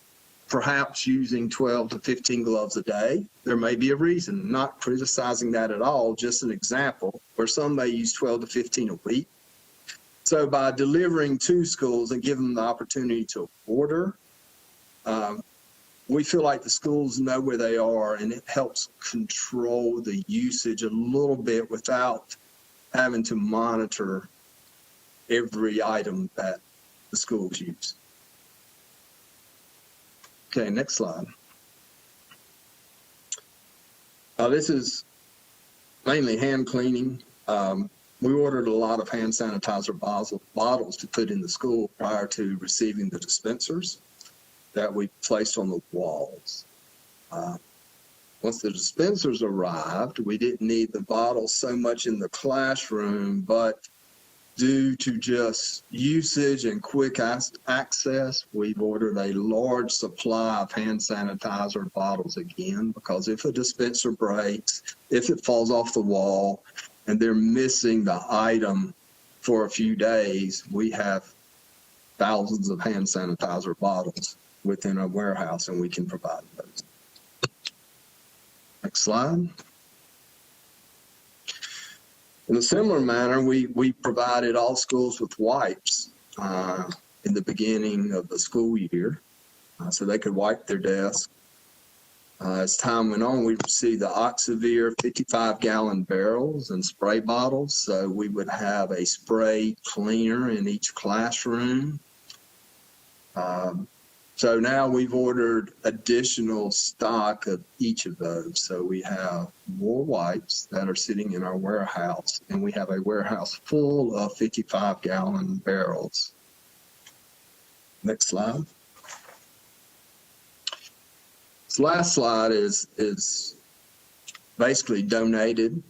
perhaps using 12 to 15 gloves a day. There may be a reason, not criticizing that at all, just an example, where some may use 12 to 15 a week. So by delivering to schools and giving them the opportunity to order, we feel like the schools know where they are, and it helps control the usage a little bit without having to monitor every item that the schools use. Okay, next slide. This is mainly hand cleaning. We ordered a lot of hand sanitizer bottles to put in the school prior to receiving the dispensers that we placed on the walls. Once the dispensers arrived, we didn't need the bottles so much in the classroom, but due to just usage and quick access, we've ordered a large supply of hand sanitizer bottles again, because if a dispenser breaks, if it falls off the wall, and they're missing the item for a few days, we have thousands of hand sanitizer bottles within our warehouse, and we can provide those. Next slide. In a similar manner, we provided all schools with wipes in the beginning of the school year, so they could wipe their desk. As time went on, we received the Oxivir 55-gallon barrels and spray bottles, so we would have a spray cleaner in each classroom. So now we've ordered additional stock of each of those. So we have more wipes that are sitting in our warehouse, and we have a warehouse full of 55-gallon barrels. Next slide. This last slide is basically donated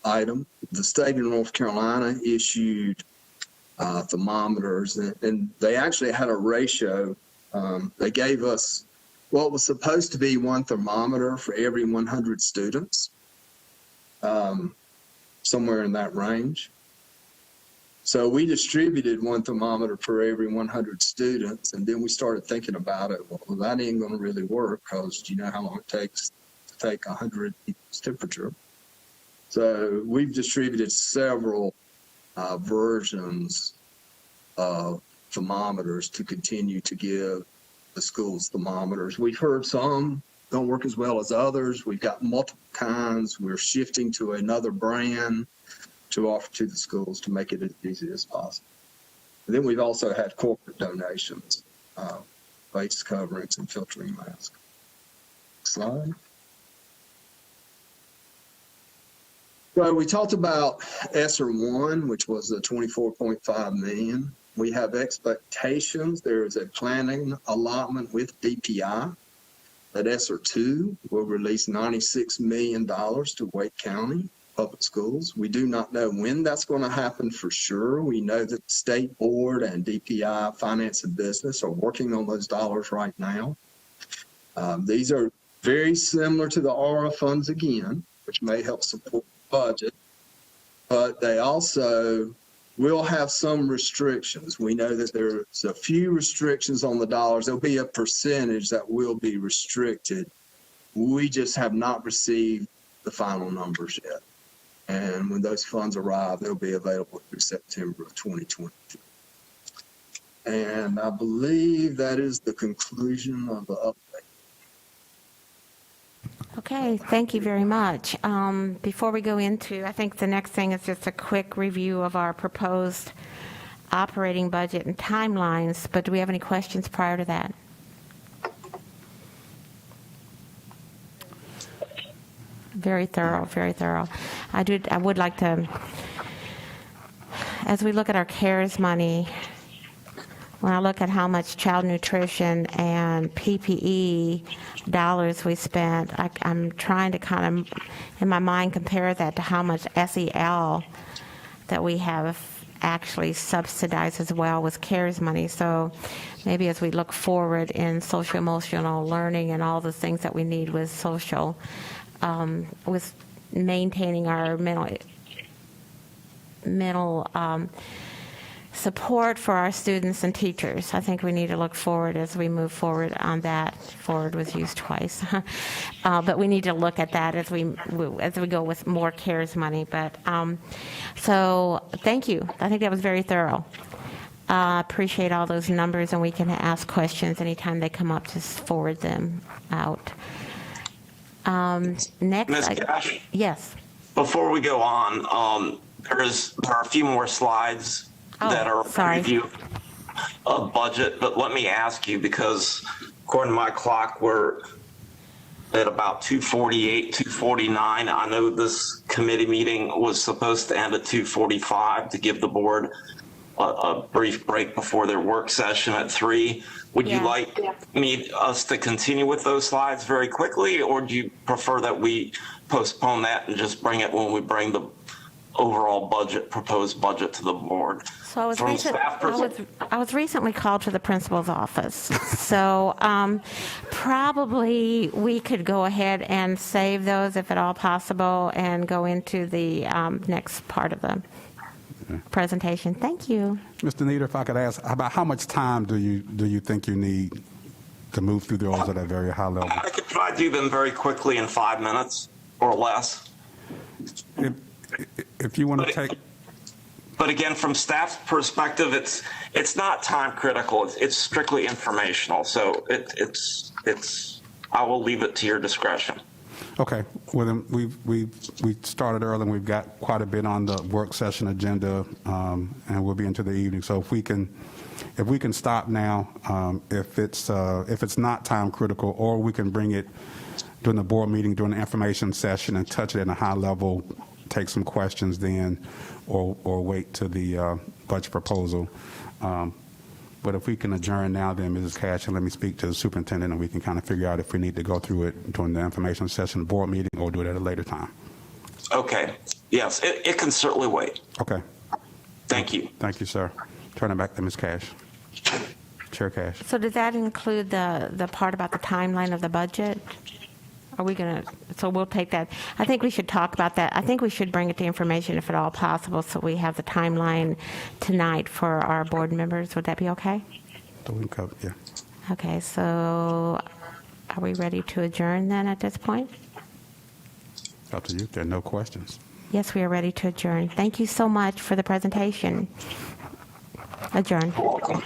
item. The state of North Carolina issued thermometers, and they actually had a ratio. They gave us what was supposed to be one thermometer for every 100 students, somewhere in that range. So we distributed one thermometer for every 100 students, and then we started thinking about it. Well, that ain't going to really work, because you know how long it takes to take 100 people's temperature. So we've distributed several versions of thermometers to continue to give the schools thermometers. We've heard some don't work as well as others. We've got multiple kinds. We're shifting to another brand to offer to the schools to make it as easy as possible. And then we've also had corporate donations, face coverings and filtering masks. Next slide. So we talked about ESSER 1, which was the $24.5 million. We have expectations. There is a planning allotment with DPI that ESSER 2 will release $96 million to Wake County Public Schools. We do not know when that's going to happen for sure. We know that the State Board and DPI Finance and Business are working on those dollars right now. These are very similar to the ARA funds again, which may help support the budget, but they also will have some restrictions. We know that there's a few restrictions on the dollars. There'll be a percentage that will be restricted. We just have not received the final numbers yet. And when those funds arrive, they'll be available through September of 2020. And I believe that is the conclusion of the update. Okay, thank you very much. Before we go into, I think the next thing is just a quick review of our proposed operating budget and timelines, but do we have any questions prior to that? Very thorough, very thorough. I would like to, as we look at our CARES money, when I look at how much child nutrition and PPE dollars we spent, I'm trying to kind of, in my mind, compare that to how much SEL that we have actually subsidized as well with CARES money. So maybe as we look forward in social emotional learning and all the things that we need with social, with maintaining our mental mental support for our students and teachers. I think we need to look forward as we move forward on that. Forward was used twice. But we need to look at that as we go with more CARES money. But so thank you. I think that was very thorough. Appreciate all those numbers, and we can ask questions anytime they come up, just forward them out. Next. Ms. Cash? Yes. Before we go on, there are a few more slides that are a sorry. review of budget, but let me ask you, because according to my clock, we're at about 2:48, 2:49. I know this committee meeting was supposed to end at 2:45 to give the board a brief break before their work session at 3. Would you Yeah. like us to continue with those slides very quickly, or do you prefer that we postpone that and just bring it when we bring the overall proposed budget to the board? So From staff perspective- I was recently called to the principal's office. So probably we could go ahead and save those if at all possible and go into the next part of the presentation. Thank you. Mr. Nieder, if I could ask, about how much time do you think you need to move through those at a very high level? I could try to do them very quickly in 5 minutes or less. If you want to take, But again, from staff's perspective, it's not time critical. It's strictly informational. So I will leave it to your discretion. okay, well, then we started early and we've got quite a bit on the work session agenda, and we'll be into the evening. So if we can stop now, if it's not time critical, or we can bring it during the board meeting, during the information session, and touch it at a high level, take some questions then, or wait to the budget proposal. But if we can adjourn now, then, Mrs. Cash, and let me speak to the superintendent, and we can kind of figure out if we need to go through it during the information session, board meeting, or do it at a later time. Okay. Yes, it can certainly wait. Okay. Thank you. Thank you, sir. Turn it back to Ms. Cash. Chair Cash. So does that include the part about the timeline of the budget? Are we going to, so we'll take that. I think we should talk about that. I think we should bring it to information if at all possible, so we have the timeline tonight for our board members. Would that be okay? So we can cover, yeah. Okay, so are we ready to adjourn then at this point? It's up to you. There are no questions. Yes, we are ready to adjourn. Thank you so much for the presentation. Adjourn. You're welcome.